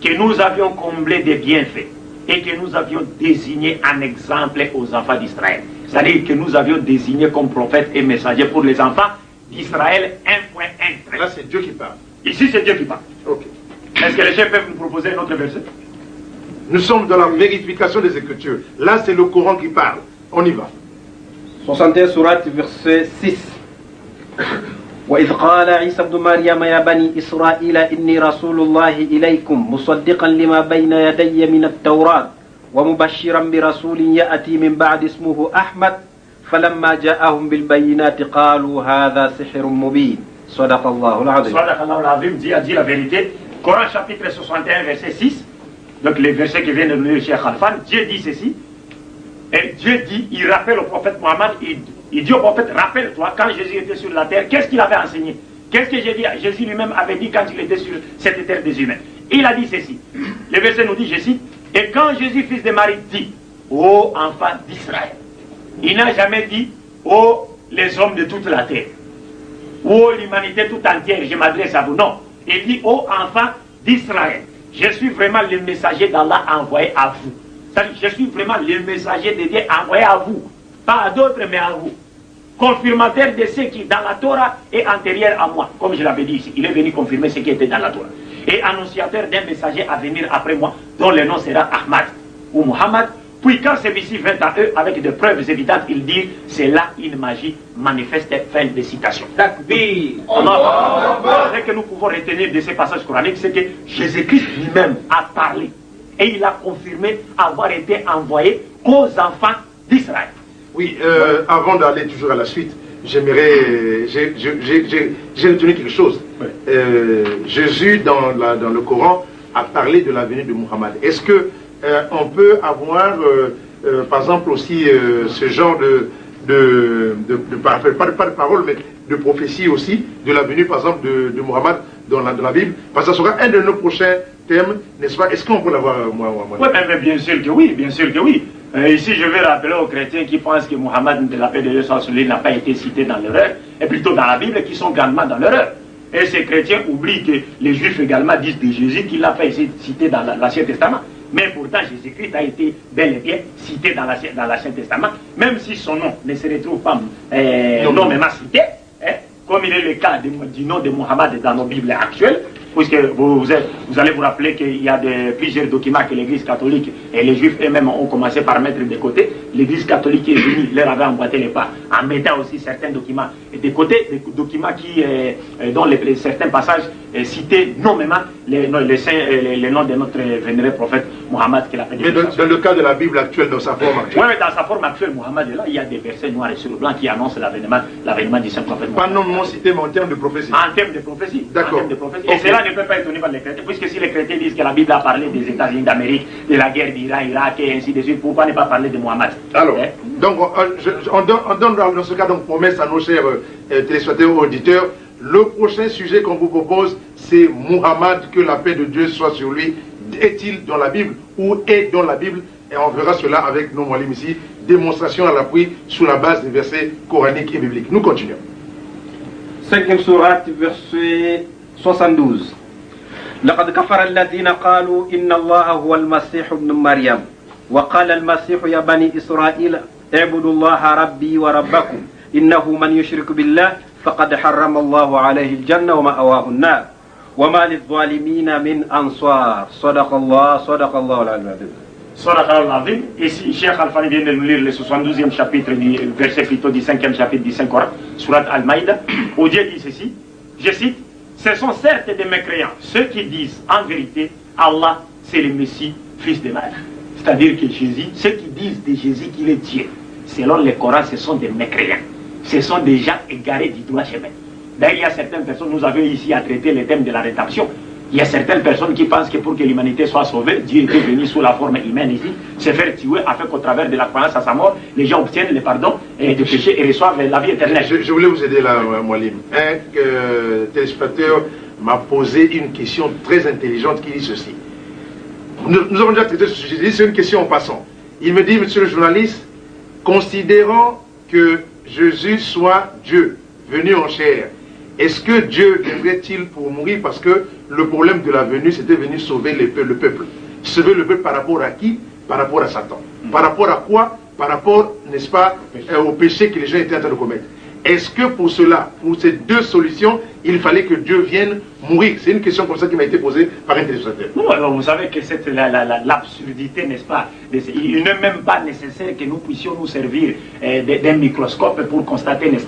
que nous avions comblé de bienfaits et que nous avions désigné en exemple aux enfants d'Israël. C'est-à-dire que nous avions désigné comme prophète et messager pour les enfants d'Israël. Un point, un trait. Là, c'est Dieu qui parle. Ici, c'est Dieu qui parle. Ok. Est-ce que les chefs peuvent nous proposer un autre verset? Nous sommes dans la vérification des Écritures. Là, c'est le Coran qui parle. On y va. 61 surat verset 6. وإذ قال عيسى ابن مريم يا بني إسرائيل إني رسول الله إليكم مصدقا لما بين يدي من التوراة ومبشرا برسول يأتي من بعد اسمه أحمد فلما جاءهم بالبينات قالوا هذا سحر مبين صدق الله العظيم. صدق الله العظيم. Dieu a dit la vérité. Coran chapitre 61 verset 6. Donc les versets qui viennent de lire chez Khalfan. Dieu dit ceci. Et Dieu dit, il rappelle au prophète Mohammed, il dit au prophète, rappelle-toi, quand Jésus était sur la terre, qu'est-ce qu'il avait enseigné? Qu'est-ce que Jésus lui-même avait dit quand il était sur cette terre des humains? Il a dit ceci. Le verset nous dit, je cite, et quand Jésus, fils de Marie, dit, ô enfants d'Israël, il n'a jamais dit, ô les hommes de toute la terre, ô l'humanité tout entière, je m'adresse à vous. Non, il dit, ô enfants d'Israël, je suis vraiment le messager d'Allah envoyé à vous. Je suis vraiment le messager de Dieu envoyé à vous. Pas à d'autres, mais à vous. confirmateur de ce qui dans la Torah est antérieur à moi, comme je l'avais dit ici. Il est venu confirmer ce qui était dans la Torah. Et annonciateur d'un messager à venir après moi, dont le nom sera Ahmad ou Muhammad. Puis quand celui-ci vint à eux avec des preuves évidentes, il dit, c'est là une magie manifeste. Fin de citation. Takbir. Ce que nous pouvons retenir de ces passages coraniques, c'est que Jésus-Christ lui-même a parlé. Et il a confirmé avoir été envoyé aux enfants d'Israël. Oui, avant d'aller toujours à la suite, j'aimerais, j'ai retenu quelque chose. Oui. Jésus, dans le Coran, a parlé de la venue de Muhammad. Est-ce que on peut avoir, par exemple, aussi ce genre pas de parole, mais de prophétie aussi, de la venue, par exemple, de Muhammad dans la Bible? Parce que ça sera un de nos prochains thèmes, n'est-ce pas? Est-ce qu'on peut l'avoir, moi? Oui, mais bien sûr que oui, bien sûr que oui. Ici, je vais rappeler aux chrétiens qui pensent que Muhammad, de la paix de Dieu soit sur lui, n'a pas été cité dans l'erreur, et plutôt dans la Bible, qui sont grandement dans l'erreur. Et ces chrétiens oublient que les Juifs également disent de Jésus qu'il n'a pas été cité dans l'Ancien Testament. Mais pourtant, Jésus-Christ a été bel et bien cité dans l'Ancien Testament, même si son nom ne se retrouve pas nommément cité, hein, comme il est le cas du nom de Muhammad dans nos Bibles actuelles, puisque vous allez vous rappeler qu'il y a plusieurs documents que l'Église catholique et les Juifs eux-mêmes ont commencé par mettre de côté. L'Église catholique est venue, leur avait emboîté les pas, en mettant aussi certains documents de côté, des documents dont certains passages citaient nommément les noms de notre vénéré prophète Muhammad. Mais dans le cas de la Bible actuelle, dans sa forme actuelle. Oui, dans sa forme actuelle, Muhammad est là, il y a des versets noirs et sur le blanc qui annoncent l'avènement du saint prophète Muhammad. Pas non cité, mais en termes de prophétie. En termes de prophétie. D'accord. Et cela ne peut pas étonner par les chrétiens, puisque si les chrétiens disent que la Bible a parlé des États-Unis d'Amérique, de la guerre d'Iran, Irak et ainsi de suite, pourquoi ne pas parler de Muhammad? Alors, donc on donne dans ce cas donc promesse à nos chers téléspectateurs auditeurs. Le prochain sujet qu'on vous propose, c'est Muhammad, que la paix de Dieu soit sur lui. Est-il dans la Bible ou est dans la Bible? Et on verra cela avec nos moyens ici. Démonstration à l'appui sur la base des versets coraniques et bibliques. Nous continuons. 5e sourate, verset 72. لقد كفر الذين قالوا إن الله هو المسيح ابن مريم وقال المسيح يا بني إسرائيل اعبدوا الله ربي وربكم إنه من يشرك بالله فقد حرم الله عليه الجنة ومأواه النار وما للظالمين من أنصار صدق الله العظيم. صدق الله العظيم. Ici, Cheikh Al-Fani vient de nous lire le 72e chapitre du verset plutôt du 5e chapitre du Saint-Coran, Surat Al-Maïda, où Dieu dit ceci, je cite, ce sont certes des mécréants, ceux qui disent en vérité, Allah c'est le Messie, fils de Marie. C'est-à-dire que Jésus, ceux qui disent de Jésus qu'il est Dieu, selon le Coran, ce sont des mécréants. Ce sont des gens égarés du droit chemin. D'ailleurs, il y a certaines personnes, nous avons ici à traiter le thème de la rédemption. Il y a certaines personnes qui pensent que pour que l'humanité soit sauvée, Dieu était venu sous la forme humaine ici, se faire tuer afin qu'au travers de la croyance à sa mort, les gens obtiennent le pardon des péchés et reçoivent la vie éternelle. Je voulais vous aider là, Moualim. Un téléspectateur m'a posé une question très intelligente qui dit ceci. Nous avons déjà traité ce sujet, c'est une question en passant. Il me dit, monsieur le journaliste, considérant que Jésus soit Dieu, venu en chair, est-ce que Dieu viendrait-il pour mourir? Parce que le problème de la venue, c'était venir sauver le peuple. Sauver le peuple par rapport à qui? Par rapport à Satan. Par rapport à quoi? Par rapport, n'est-ce pas, au péché que les gens étaient en train de commettre. Est-ce que pour cela, pour ces deux solutions, il fallait que Dieu vienne mourir? C'est une question comme ça qui m'a été posée par un téléspectateur. Non, vous savez que c'est l'absurdité, n'est-ce pas? Il n'est même pas nécessaire que nous puissions nous servir d'un microscope pour constater, n'est-ce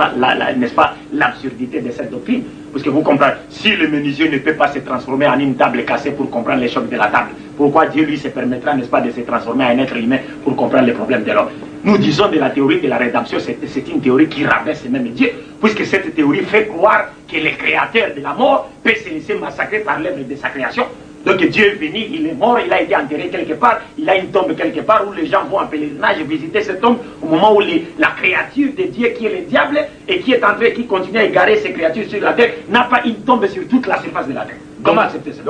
pas, l'absurdité de cette doctrine. Parce que vous comprenez, si le menuisier ne peut pas se transformer en une table cassée pour comprendre les chocs de la table, pourquoi Dieu lui se permettra, n'est-ce pas, de se transformer en un être humain pour comprendre les problèmes de l'homme? Nous disons de la théorie de la rédemption, c'est une théorie qui rabaisse même Dieu, puisque cette théorie fait croire que le créateur de la mort peut se laisser massacrer par l'œuvre de sa création. Donc Dieu est venu, il est mort, il a été enterré quelque part, il a une tombe quelque part où les gens vont en pèlerinage visiter cette tombe au moment où la créature de Dieu qui est le diable et qui est entré, qui continue à égarer ses créatures sur la terre, n'a pas une tombe sur toute la surface de la terre. Comment accepter ça?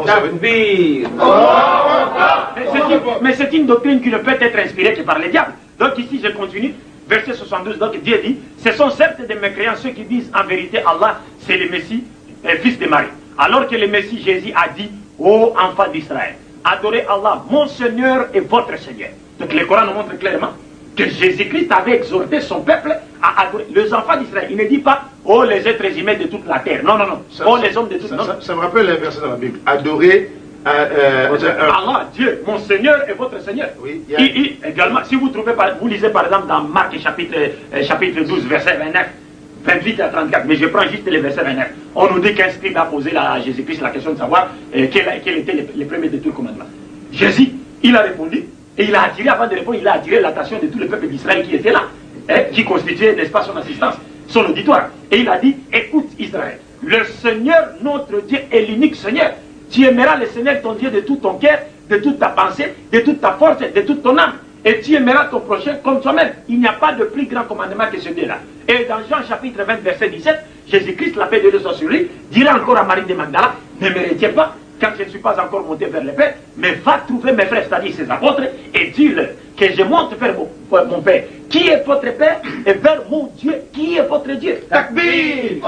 Mais c'est une doctrine qui ne peut être inspirée que par le diable. Donc ici je continue, verset 72, donc Dieu dit, ce sont certes des mécréants ceux qui disent en vérité Allah c'est le Messie, fils de Marie. Alors que le Messie Jésus a dit, ô enfants d'Israël, adorez Allah, mon Seigneur et votre Seigneur. Donc le Coran nous montre clairement que Jésus-Christ avait exhorté son peuple à adorer. Les enfants d'Israël, il ne dit pas, oh les êtres humains de toute la terre. Non, non, non. Oh les hommes de toute la terre. Ça me rappelle un verset dans la Bible. Adorer Allah, Dieu, mon Seigneur et votre Seigneur. Oui, également, si vous trouvez, vous lisez par exemple dans Marc chapitre 12, verset 29, 28 à 34, mais je prends juste les versets 29. On nous dit qu'un scribe a posé à Jésus-Christ la question de savoir quel était les premiers de tous les commandements. Jésus, il a répondu, et il a attiré, avant de répondre, il a attiré l'attention de tout le peuple d'Israël qui était là, qui constituait, n'est-ce pas, son assistance, son auditoire. Et il a dit, écoute Israël, le Seigneur, notre Dieu, est l'unique Seigneur. Tu aimeras le Seigneur, ton Dieu, de tout ton cœur, de toute ta pensée, de toute ta force, de toute ton âme. Et tu aimeras ton prochain comme toi-même. Il n'y a pas de plus grand commandement que celui-là. Et dans Jean chapitre 20, verset 17, Jésus-Christ, la paix de Dieu soit sur lui, dira encore à Marie de Magdala, ne me retiens pas, quand je ne suis pas encore monté vers le Père, mais va trouver mes frères, c'est-à-dire ses apôtres, et dis-leur que je monte vers mon Père, qui est votre Père, et vers mon Dieu, qui est votre Dieu. Takbir!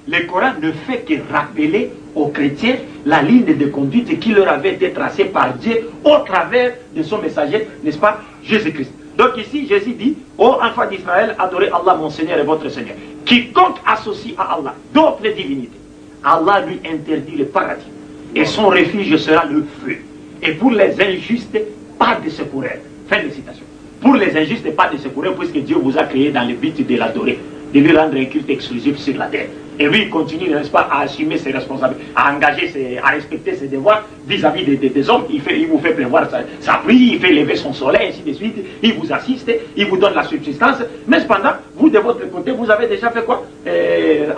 Le Coran ne fait que rappeler aux chrétiens la ligne de conduite qui leur avait été tracée par Dieu au travers de son messager, n'est-ce pas, Jésus-Christ. Donc ici, Jésus dit, ô enfants d'Israël, adorez Allah mon Seigneur et votre Seigneur. Quiconque associe à Allah d'autres divinités, Allah lui interdit le paradis. Et son refuge sera le feu. Et pour les injustes, pas de secoureur. Fin de citation. Pour les injustes, pas de secoureur, puisque Dieu vous a créé dans le but de l'adorer, de lui rendre un culte exclusif sur la terre. Et lui, il continue, n'est-ce pas, à assumer ses responsabilités, à engager, à respecter ses devoirs vis-à-vis des hommes. Il vous fait prévoir sa pluie, il fait lever son soleil, ainsi de suite. Il vous assiste, il vous donne la subsistance. Mais cependant, vous, de votre côté, vous avez déjà fait quoi?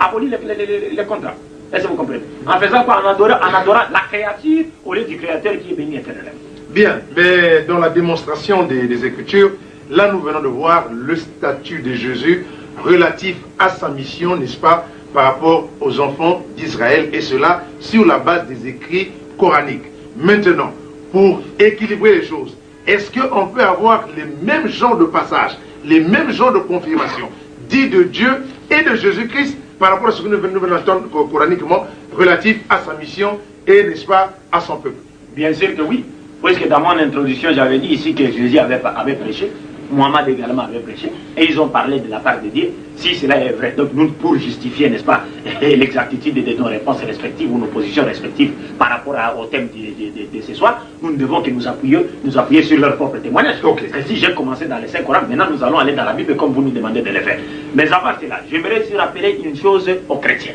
Aboli les contrats. Est-ce que vous comprenez? En faisant quoi? En adorant la créature au lieu du Créateur qui est béni éternellement. Bien, mais dans la démonstration des Écritures, là nous venons de voir le statut de Jésus relatif à sa mission, n'est-ce pas, par rapport aux enfants d'Israël, et cela sur la base des écrits coraniques. Maintenant, pour équilibrer les choses, est-ce qu'on peut avoir les mêmes genres de passages, les mêmes genres de confirmations, dits de Dieu et de Jésus-Christ, par rapport à ce que nous venons d'entendre coraniquement, relatif à sa mission et, n'est-ce pas, à son peuple? Bien sûr que oui, puisque dans mon introduction, j'avais dit ici que Jésus avait prêché, Mohammed également avait prêché, et ils ont parlé de la part de Dieu, si cela est vrai. Donc nous, pour justifier, n'est-ce pas, l'exactitude de nos réponses respectives ou nos positions respectives par rapport au thème de ce soir, nous ne devons que nous appuyer sur leur propre témoignage. Okay. Et si j'ai commencé dans les 5 Corans, maintenant nous allons aller dans la Bible comme vous nous demandez de le faire. Mais avant cela, j'aimerais aussi rappeler une chose aux chrétiens,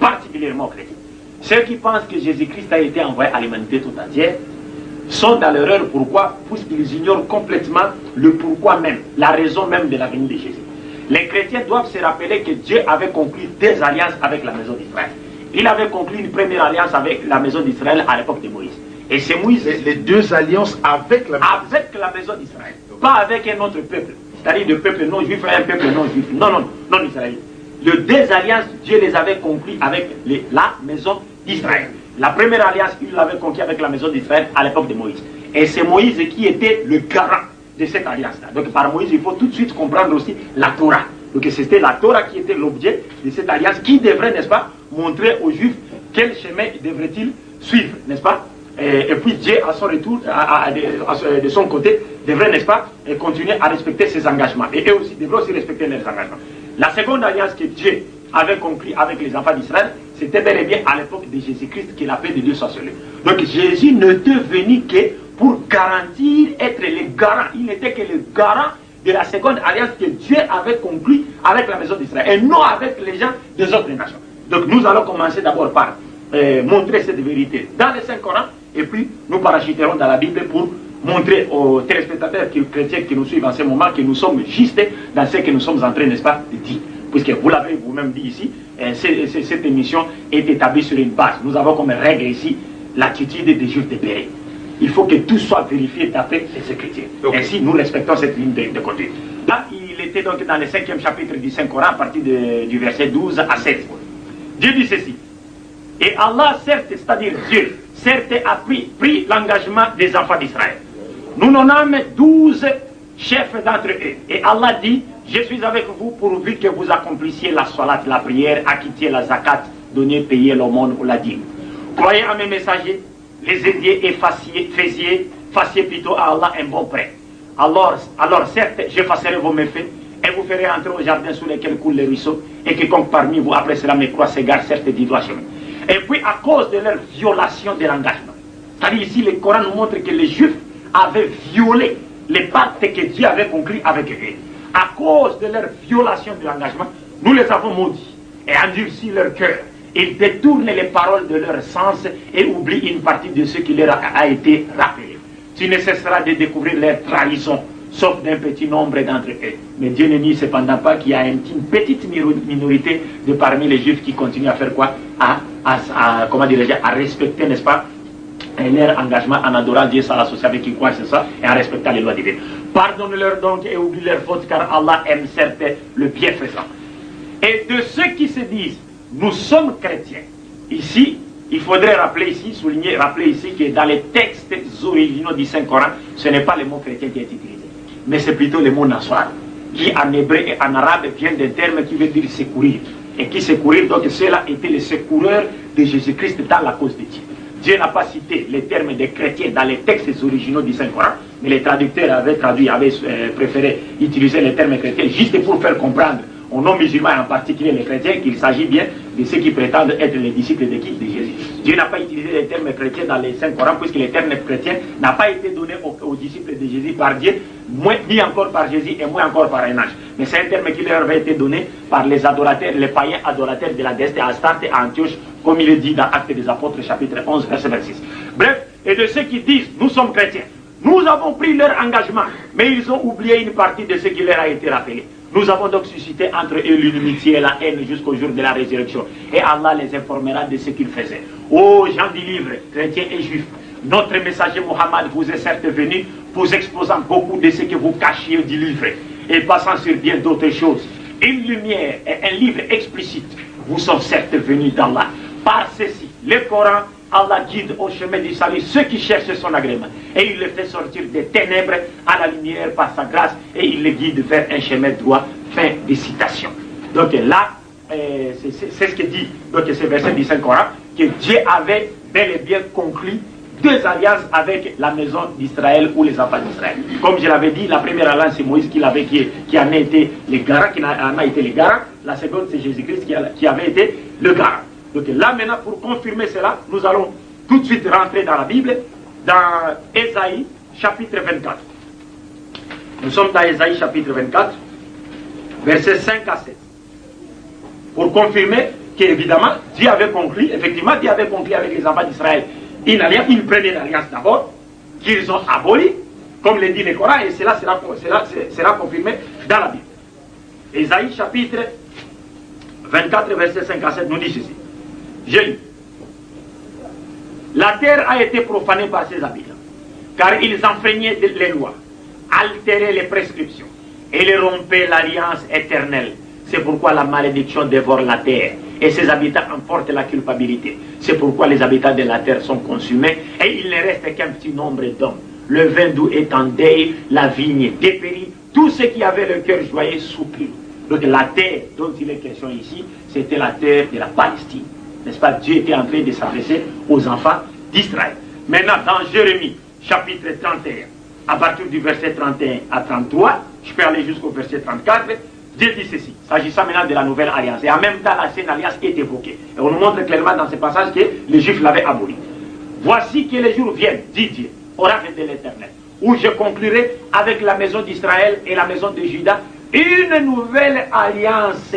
particulièrement aux chrétiens. Ceux qui pensent que Jésus-Christ a été envoyé à l'humanité tout entière, sont dans l'erreur. Pourquoi? Puisqu'ils ignorent complètement le pourquoi même, la raison même de la venue de Jésus. Les chrétiens doivent se rappeler que Dieu avait conclu 2 alliances avec la maison d'Israël. Il avait conclu une première alliance avec la maison d'Israël à l'époque de Moïse. Et c'est Moïse... Les 2 alliances avec la maison d'Israël. Pas avec un autre peuple. C'est-à-dire le peuple non juif et un peuple non juif. Non israélite. Les 2 alliances, Dieu les avait conclues avec la maison d'Israël. La première alliance, il l'avait conquis avec la maison d'Israël à l'époque de Moïse. Et c'est Moïse qui était le garant de cette alliance-là. Donc par Moïse, il faut tout de suite comprendre aussi la Torah. Donc c'était la Torah qui était l'objet de cette alliance qui devrait, n'est-ce pas, montrer aux Juifs quel chemin devrait-il suivre, n'est-ce pas? Et puis Dieu, à son retour, de son côté, devrait, n'est-ce pas, continuer à respecter ses engagements. Et eux aussi devraient aussi respecter leurs engagements. La seconde alliance que Dieu avait conclue avec les enfants d'Israël, c'était bel et bien à l'époque de Jésus-Christ que la paix de Dieu soit sur lui. Donc Jésus n'était venu que pour garantir, être le garant. Il n'était que le garant de la seconde alliance que Dieu avait conclue avec la maison d'Israël, et non avec les gens des autres nations. Donc nous allons commencer d'abord par montrer cette vérité dans les 5 Corans, et puis nous parachuterons dans la Bible pour montrer aux téléspectateurs chrétiens qui nous suivent en ce moment que nous sommes justes dans ce que nous sommes en train, n'est-ce pas, de dire. Puisque vous l'avez vous-même dit ici, cette émission est établie sur une base. Nous avons comme règle ici l'attitude des Juifs dépérés. Il faut que tout soit vérifié d'après les Écritures. Okay. Ainsi, nous respectons cette ligne de conduite. Là, il était donc dans le 5e chapitre du Saint-Coran, à partir du verset 12 à 16. Dieu dit ceci. Et Allah, certes, c'est-à-dire Dieu, certes a pris l'engagement des enfants d'Israël. Nous nommons 12 chefs d'entre eux. Et Allah dit, je suis avec vous pourvu que vous accomplissiez la salat, la prière, acquittiez la zakat, donniez, payez l'aumône ou la dîme. Croyez à mes messagers, les aidiez et fassiez plutôt à Allah un bon prêt. alors certes, j'effacerai vos méfaits et vous ferez entrer au jardin sous lesquels coulent les ruisseaux, et quiconque parmi vous après cela me croit s'égare certes du droit chemin. Et puis à cause de leur violation de l'engagement, c'est-à-dire ici le Coran nous montre que les Juifs avaient violé les pactes que Dieu avait conclus avec eux. À cause de leur violation de l'engagement, nous les avons maudits et endurci leur cœur. Ils détournent les paroles de leur sens et oublient une partie de ce qui leur a été rappelé. Tu ne cesseras de découvrir leur trahison, sauf d'un petit nombre d'entre eux. Mais Dieu ne nie cependant pas qu'il y a une petite minorité de parmi les Juifs qui continuent à faire quoi? Comment dirais-je, à respecter, n'est-ce pas, leur engagement en adorant Dieu sans l'associer avec qui croient, c'est ça, et en respectant les lois divines. Pardonne-leur donc et oublie leurs fautes, car Allah aime certes le bienfaisant. Et de ceux qui se disent, nous sommes chrétiens, ici, il faudrait rappeler ici que dans les textes originaux du Saint-Coran, ce n'est pas le mot chrétien qui est utilisé, mais c'est plutôt le mot naswar, qui en hébreu et en arabe vient d'un terme qui veut dire secourir. Et qui secourir, donc cela était le secoureur de Jésus-Christ dans la cause de Dieu. Dieu n'a pas cité les termes des chrétiens dans les textes originaux du Saint-Coran, mais les traducteurs avaient préféré utiliser les termes chrétiens juste pour faire comprendre aux non-musulmans, en particulier les chrétiens, qu'il s'agit bien de ceux qui prétendent être les disciples de qui? De Jésus. Dieu n'a pas utilisé les termes chrétiens dans les Saint-Coran, puisque les termes chrétiens n'ont pas été donnés aux disciples de Jésus par Dieu, ni encore par Jésus et moins encore par un ange. Mais c'est un terme qui leur avait été donné par les adorateurs, les païens adorateurs de la déesse Astarte et Antioche, comme il est dit dans Actes des Apôtres, chapitre 11, verset 26. Bref, et de ceux qui disent, nous sommes chrétiens, nous avons pris leur engagement, mais ils ont oublié une partie de ce qui leur a été rappelé. Nous avons donc suscité entre eux l'inimitié et la haine jusqu'au jour de la résurrection. Et Allah les informera de ce qu'ils faisaient. Ô gens du livre, chrétiens et juifs, notre messager Mohammed vous est certes venu, vous exposant beaucoup de ce que vous cachiez du livre, et passant sur bien d'autres choses. Une lumière et un livre explicite vous sont certes venus d'Allah. Par ceci, le Coran, Allah guide au chemin du salut ceux qui cherchent son agrément. Et il les fait sortir des ténèbres à la lumière par sa grâce. Et il les guide vers un chemin droit. Fin de citation. Donc là, c'est ce que dit donc, ce verset du Saint-Coran, que Dieu avait bel et bien conclu 2 alliances avec la maison d'Israël ou les enfants d'Israël. Comme je l'avais dit, la première alliance c'est Moïse qui en a été le garant, La seconde c'est Jésus-Christ qui avait été le garant. Donc là maintenant, pour confirmer cela, nous allons tout de suite rentrer dans la Bible, dans Ésaïe chapitre 24. Nous sommes dans Ésaïe chapitre 24, versets 5 à 7. Pour confirmer qu'évidemment, Dieu avait conclu avec les enfants d'Israël une première alliance d'abord, qu'ils ont abolie, comme le dit le Coran, et cela sera confirmé dans la Bible. Ésaïe chapitre 24, versets 5 à 7 nous dit ceci. Je lis. La terre a été profanée par ses habitants, car ils enfreignaient les lois, altéraient les prescriptions, et les rompaient l'alliance éternelle. C'est pourquoi la malédiction dévore la terre, et ses habitants emportent la culpabilité. C'est pourquoi les habitants de la terre sont consumés, et il ne reste qu'un petit nombre d'hommes. Le vin doux est en deuil, la vigne dépérit, tous ceux qui avaient le cœur joyeux soupirent. Donc la terre dont il est question ici, c'était la terre de la Palestine. N'est-ce pas? Dieu était en train de s'adresser aux enfants d'Israël. Maintenant, dans Jérémie, chapitre 31, à partir du verset 31 à 33, je peux aller jusqu'au verset 34, Dieu dit ceci, s'agissant maintenant de la nouvelle alliance. Et en même temps, l'ancienne alliance est évoquée. Et on nous montre clairement dans ce passage que les Juifs l'avaient abolie. Voici que les jours viennent, dit Dieu, oracle de l'Éternel, où je conclurai avec la maison d'Israël et la maison de Juda une nouvelle alliance.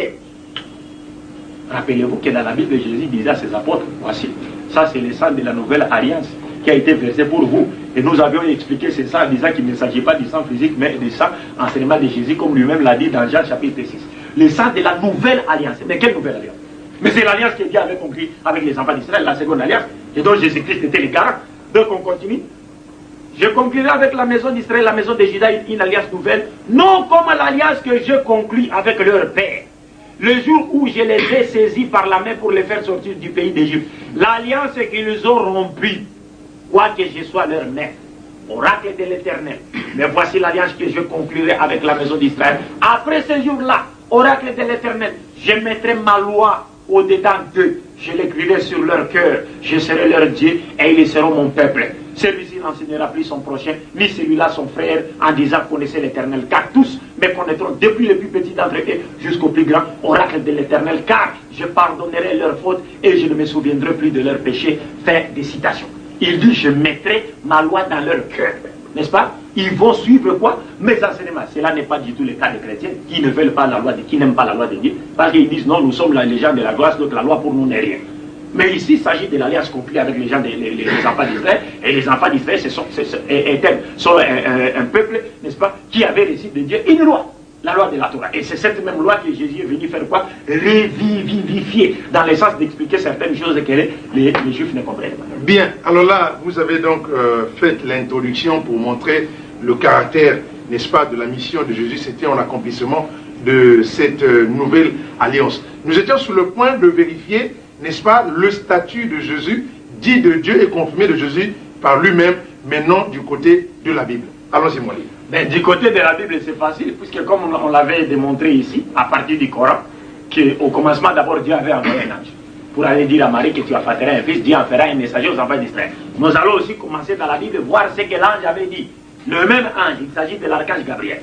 Rappelez-vous que dans la Bible, Jésus disait à ses apôtres, voici, ça c'est le sang de la nouvelle alliance qui a été versé pour vous. Et nous avions expliqué c'est ça en disant qu'il ne s'agit pas du sang physique, mais du sang enseignement de Jésus, comme lui-même l'a dit dans Jean chapitre 6. Le sang de la nouvelle alliance. Mais quelle nouvelle alliance? Mais c'est l'alliance que Dieu avait conclue avec les enfants d'Israël, la seconde alliance, et dont Jésus-Christ était le garant. Donc on continue. Je conclurai avec la maison d'Israël, la maison de Juda, une alliance nouvelle, non comme l'alliance que je conclus avec leur père, le jour où je les ai saisis par la main pour les faire sortir du pays d'Égypte. L'alliance qu'ils ont rompue, quoique je sois leur maître, oracle de l'Éternel. Mais voici l'alliance que je conclurai avec la maison d'Israël. Après ce jour-là, oracle de l'Éternel, je mettrai ma loi au-dedans d'eux. Je l'écrirai sur leur cœur. Je serai leur Dieu et ils seront mon peuple. celui-ci n'enseignera plus son prochain, ni celui-là son frère, en disant connaissez l'Éternel, car tous me connaîtront, depuis le plus petit d'entre eux jusqu'au plus grand, oracle de l'Éternel, car je pardonnerai leurs fautes et je ne me souviendrai plus de leurs péchés. Fin des citations. Il dit, je mettrai ma loi dans leur cœur. N'est-ce pas? Ils vont suivre quoi? Mes enseignements. Cela n'est pas du tout le cas des chrétiens qui ne veulent pas la loi, qui n'aiment pas la loi de Dieu, parce qu'ils disent non, nous sommes les gens de la grâce, donc la loi pour nous n'est rien. Mais ici, il s'agit de l'alliance conclue avec les gens, les enfants d'Israël, et les enfants d'Israël sont un peuple, n'est-ce pas, qui avait reçu de Dieu une loi, la loi de la Torah. Et c'est cette même loi que Jésus est venu faire quoi? Revivifier, dans le sens d'expliquer certaines choses que les Juifs ne comprennent pas. Bien, alors là, vous avez donc fait l'introduction pour montrer le caractère, n'est-ce pas, de la mission de Jésus. C'était en accomplissement de cette nouvelle alliance. Nous étions sur le point de vérifier, n'est-ce pas, le statut de Jésus, dit de Dieu et confirmé de Jésus par lui-même, mais non du côté de la Bible. Allons-y, mon livre. Ben, du côté de la Bible, c'est facile, puisque comme on l'avait démontré ici, à partir du Coran, qu'au commencement, d'abord, Dieu avait envoyé un ange pour aller dire à Marie que tu affâteras un fils, Dieu en fera un messager aux enfants d'Israël. Nous allons aussi commencer dans la Bible, voir ce que l'ange avait dit. Le même ange, il s'agit de l'archange Gabriel.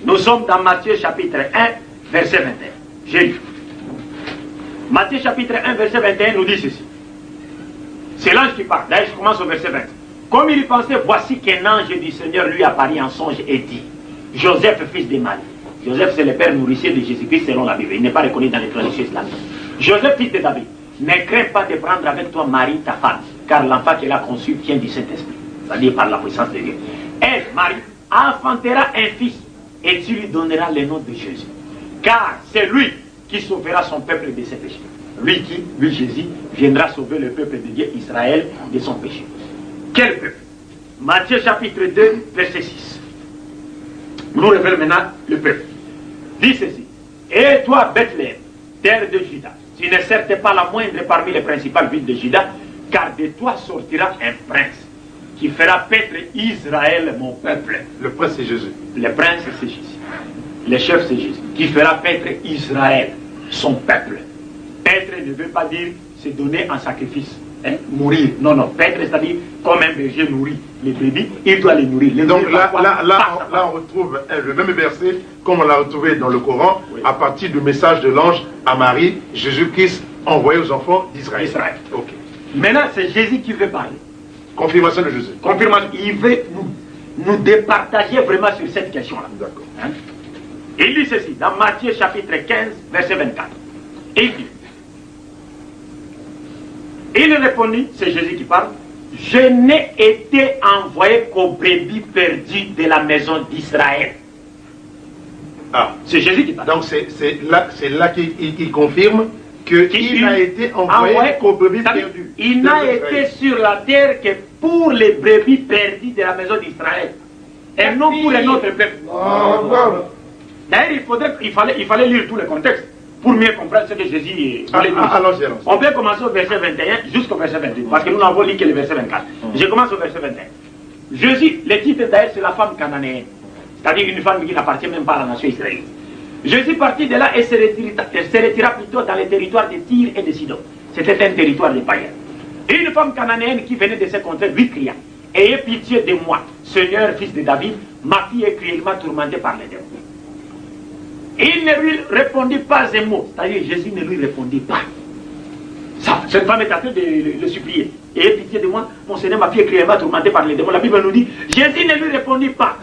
Nous sommes dans Matthieu chapitre 1, verset 21. J'ai lu. Matthieu chapitre 1, verset 21 nous dit ceci. C'est l'ange qui parle. Là, je commence au verset 20. Comme il y pensait, voici qu'un ange du Seigneur lui apparut en songe et dit, Joseph, fils de Marie. Joseph, c'est le père nourricier de Jésus-Christ selon la Bible. Il n'est pas reconnu dans les traditions islamiques. Joseph, fils de David, ne crains pas de prendre avec toi Marie, ta femme, car l'enfant qu'elle a conçu vient du Saint-Esprit, c'est-à-dire par la puissance de Dieu. Elle, Marie, enfantera un fils, et tu lui donneras le nom de Jésus. Car c'est lui qui sauvera son peuple de ses péchés. Lui, Jésus, viendra sauver le peuple de Dieu, Israël, de son péché. Quel peuple? Matthieu chapitre 2, verset 6. Nous révèle maintenant le peuple. Dit ceci. Et toi, Bethléem, terre de Juda, tu n'es certes pas la moindre parmi les principales villes de Juda, car de toi sortira un prince qui fera paître Israël, mon peuple. Le prince, c'est Jésus. Le prince, c'est Jésus. Le chef, c'est Jésus. Qui fera paître Israël, son peuple. Paître ne veut pas dire se donner en sacrifice. Hein? Mourir. Non, non. Paître, c'est-à-dire comme un berger nourrit les brebis, il doit les nourrir. Les donc là, on retrouve le même verset comme on l'a retrouvé dans le Coran, oui, à partir du message de l'ange à Marie, Jésus-Christ envoyé aux enfants d'Israël. Okay. Maintenant, c'est Jésus qui veut parler. Confirmation de Jésus. Confirmation. Il veut nous départager vraiment sur cette question-là. D'accord. Hein? Il dit ceci, dans Matthieu chapitre 15, verset 24. Il dit, il répondit, c'est Jésus qui parle, je n'ai été envoyé qu'aux brebis perdues de la maison d'Israël. Ah, c'est Jésus qui parle. Donc c'est là qu'il confirme qu'il n'a été envoyé qu'aux brebis perdues. Il n'a été sur la terre que pour les brebis perdues de la maison d'Israël. Et non pour un autre peuple. D'ailleurs, il fallait lire tout le contexte pour mieux comprendre ce que Jésus voulait dire. Allons-y. On peut commencer au verset 21 jusqu'au verset 22, parce que nous n'avons lu que le verset 24. Je commence au verset 21. Jésus, le titre d'ailleurs, c'est la femme cananéenne, c'est-à-dire une femme qui n'appartient même pas à la nation israélite. Jésus partit de là et se retira plutôt dans les territoires de Tyr et de Sidon. C'était un territoire de païens. Et une femme cananéenne qui venait de ces contrées lui cria, ayez pitié de moi, Seigneur, fils de David, ma fille est cruellement tourmentée par les démons. Il ne lui répondit pas un mot, c'est-à-dire Jésus ne lui répondit pas. Ça, cette femme est en train de le supplier. Ayez pitié de moi, mon Seigneur, ma fille est cruellement tourmentée par les démons. La Bible nous dit, Jésus ne lui répondit pas.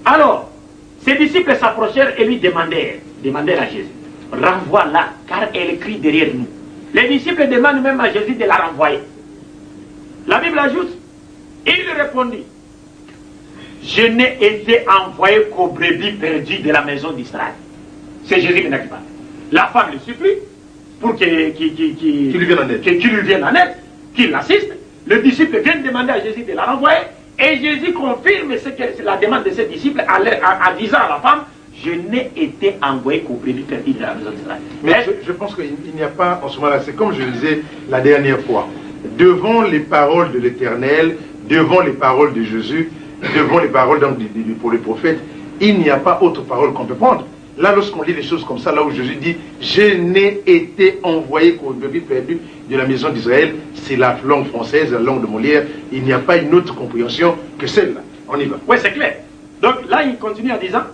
Alors, ses disciples s'approchèrent et lui demandèrent à Jésus, renvoie-la, car elle crie derrière nous. Les disciples demandent même à Jésus de la renvoyer. La Bible ajoute, il répondit, je n'ai été envoyé qu'aux brebis perdues de la maison d'Israël. C'est Jésus qui parle. La femme le supplie pour qu'il lui vienne en aide, qu'il l'assiste. Le disciple vient demander à Jésus de la renvoyer. Et Jésus confirme la demande de ses disciples en disant à la femme, je n'ai été envoyé qu'aux brebis perdues de la maison d'Israël. Mais je pense qu'il n'y a pas en ce moment-là, c'est comme je le disais la dernière fois, devant les paroles de l'Éternel, devant les paroles de Jésus, devant les paroles pour les prophètes, il n'y a pas autre parole qu'on peut prendre. Là, lorsqu'on lit les choses comme ça, là où Jésus dit « Je n'ai été envoyé qu'aux brebis perdus de la maison d'Israël », c'est la langue française, la langue de Molière. Il n'y a pas une autre compréhension que celle-là. On y va. Oui, c'est clair. Donc là, il continue en disant,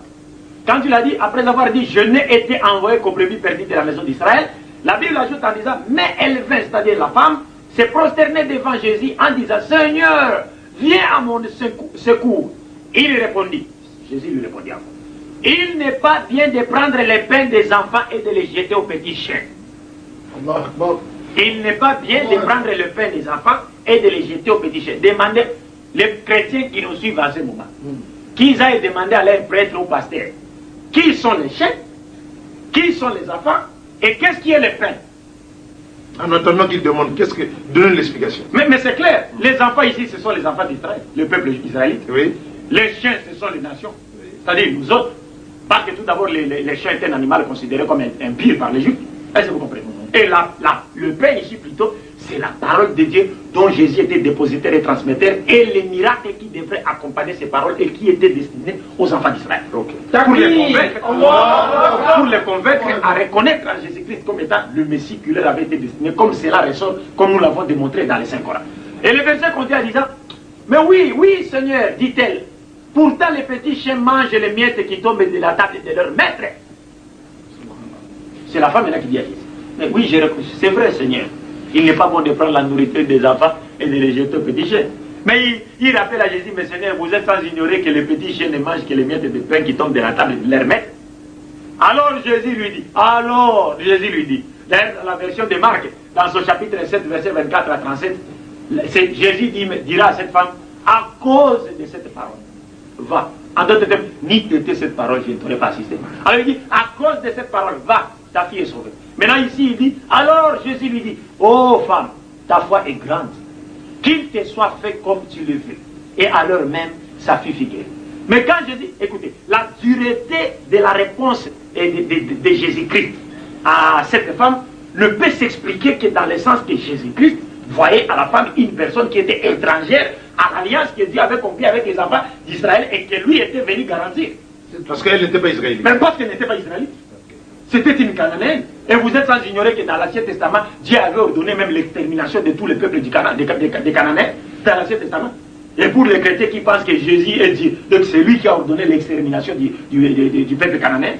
quand il a dit, après avoir dit « Je n'ai été envoyé qu'aux brebis perdues de la maison d'Israël », la Bible ajoute en disant « Mais elle vint, c'est-à-dire la femme, s'est prosternée devant Jésus en disant « Seigneur, viens à mon secours. » Il lui répondit, Jésus lui répondit encore, « Il n'est pas bien de prendre les pains des enfants et de les jeter aux petits chiens. » Il n'est pas bien de prendre le pain des enfants et de les jeter aux petits chiens. Demandez les chrétiens qui nous suivent à ce moment, qu'ils aillent demander à leurs prêtres ou pasteurs, qui sont les chiens, qui sont les enfants, et qu'est-ce qui est le pain? En attendant qu'ils demandent, qu'est-ce que... Donnez l'explication. Mais c'est clair, les enfants ici, ce sont les enfants d'Israël, le peuple israélite. Oui. Les chiens, ce sont les nations. C'est-à-dire nous autres. Parce que tout d'abord, les chiens étaient un animal considéré comme impur par les Juifs. Est-ce que vous comprenez? Et le pain ici plutôt, c'est la parole de Dieu dont Jésus était dépositaire et transmetteur, et les miracles qui devraient accompagner ces paroles et qui étaient destinés aux enfants d'Israël. Okay. Pour les convaincre à reconnaître Jésus-Christ comme étant le Messie qui leur avait été destiné, comme cela ressort, comme nous l'avons démontré dans les Saint-Coran. Et le verset continue en disant, mais oui, oui Seigneur, dit-elle, pourtant les petits chiens mangent les miettes qui tombent de la table de leur maître. C'est la femme là qui dit à Jésus. Mais oui, c'est vrai Seigneur. Il n'est pas bon de prendre la nourriture des enfants et de les jeter aux petits chiens. Mais il rappelle à Jésus, mais Seigneur, vous êtes sans ignorer que les petits chiens ne mangent que les miettes de pain qui tombent de la table de leur maître. Alors Jésus lui dit, d'ailleurs dans la version de Marc, dans son chapitre 7, verset 24 à 37, Jésus dira à cette femme, à cause de cette parole, va. En d'autres termes, ni t'étais cette parole, je ne t'aurais pas assisté. Alors il dit, à cause de cette parole, va, ta fille est sauvée. Maintenant ici, il dit, alors Jésus lui dit, oh femme, ta foi est grande, qu'il te soit fait comme tu le veux. Et à l'heure même, sa fille fut guérie. Mais quand Jésus, écoutez, la dureté de la réponse de Jésus-Christ à cette femme ne peut s'expliquer que dans le sens que Jésus-Christ voyait à la femme une personne qui était étrangère à l'alliance que Dieu avait conclue avec les enfants d'Israël et que lui était venu garantir. Parce qu'elle n'était pas israélite. Mais parce qu'elle n'était pas israélite. C'était une Cananéenne. Et vous êtes sans ignorer que dans l'Ancien Testament, Dieu avait ordonné même l'extermination de tous les peuples des Cananéens dans l'Ancien Testament. Et pour les chrétiens qui pensent que Jésus est Dieu, donc c'est lui qui a ordonné l'extermination du peuple cananéen.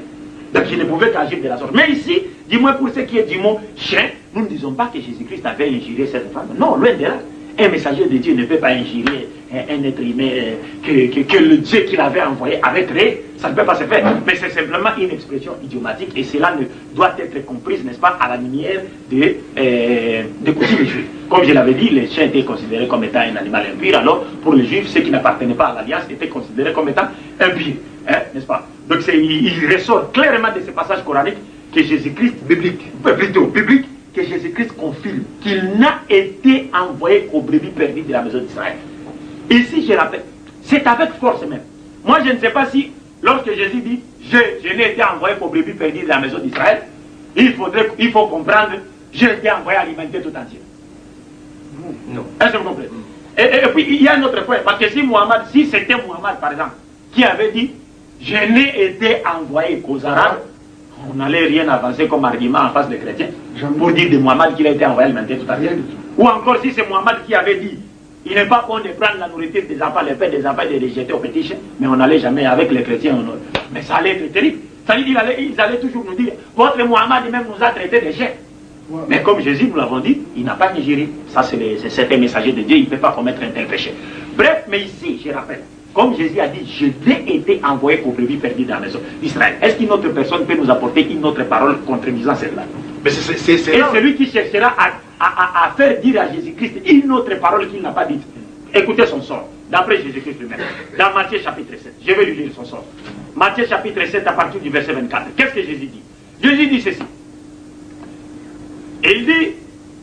Donc il ne pouvait qu'agir de la sorte. Mais ici, dis-moi pour ce qui est du mot chien, nous ne disons pas que Jésus-Christ avait injurié cette femme. Non, loin de là. Un messager de Dieu ne peut pas injurer un être humain que le Dieu qu'il avait envoyé avait créé. Ça ne peut pas se faire. Mais c'est simplement une expression idiomatique et cela ne doit être comprise, n'est-ce pas, à la lumière des coutumes juives. Comme je l'avais dit, les chiens étaient considérés comme étant un animal impur. Alors, pour les juifs, ceux qui n'appartenaient pas à l'alliance étaient considérés comme étant impurs. Hein, n'est-ce pas? Donc il ressort clairement de ce passage coranique que Jésus-Christ, biblique, que Jésus-Christ confirme qu'il n'a été envoyé qu'aux brebis perdues de la maison d'Israël. Ici, je rappelle, c'est avec force même. Moi, je ne sais pas si, lorsque Jésus dit « Je n'ai été envoyé qu'aux brebis perdues de la maison d'Israël », il faut comprendre « J'ai été envoyé à alimenter tout entier ». Non. Est-ce que vous comprenez? Et puis, il y a un autre point, parce que si c'était Muhammad, par exemple, qui avait dit « Je n'ai été envoyé qu'aux Arabes », on n'allait rien avancer comme argument en face des chrétiens pour dire de Muhammad qu'il a été envoyé alimenter tout à fait. Ou encore si c'est Muhammad qui avait dit il n'est pas bon de prendre la nourriture des enfants, les pains des enfants et de les jeter aux petits chiens, mais on n'allait jamais avec les chrétiens. Mais ça allait être terrible. C'est-à-dire ils allaient toujours nous dire votre Muhammad même nous a traités de chiens. Mais comme Jésus nous l'avons dit, il n'a pas ingéré. Ça c'est un messager de Dieu, il ne peut pas commettre un tel péché. Bref, mais ici, je rappelle, comme Jésus a dit, je n'ai été envoyé aux brebis perdues dans la maison d'Israël. Est-ce qu'une autre personne peut nous apporter une autre parole contredisant celle-là? Et celui qui cherchera à faire dire à Jésus-Christ une autre parole qu'il n'a pas dite, écoutez son sort, d'après Jésus-Christ lui-même. Dans Matthieu chapitre 7, je vais lui lire son sort. Matthieu chapitre 7 à partir du verset 24. Qu'est-ce que Jésus dit? Jésus dit ceci. Il dit,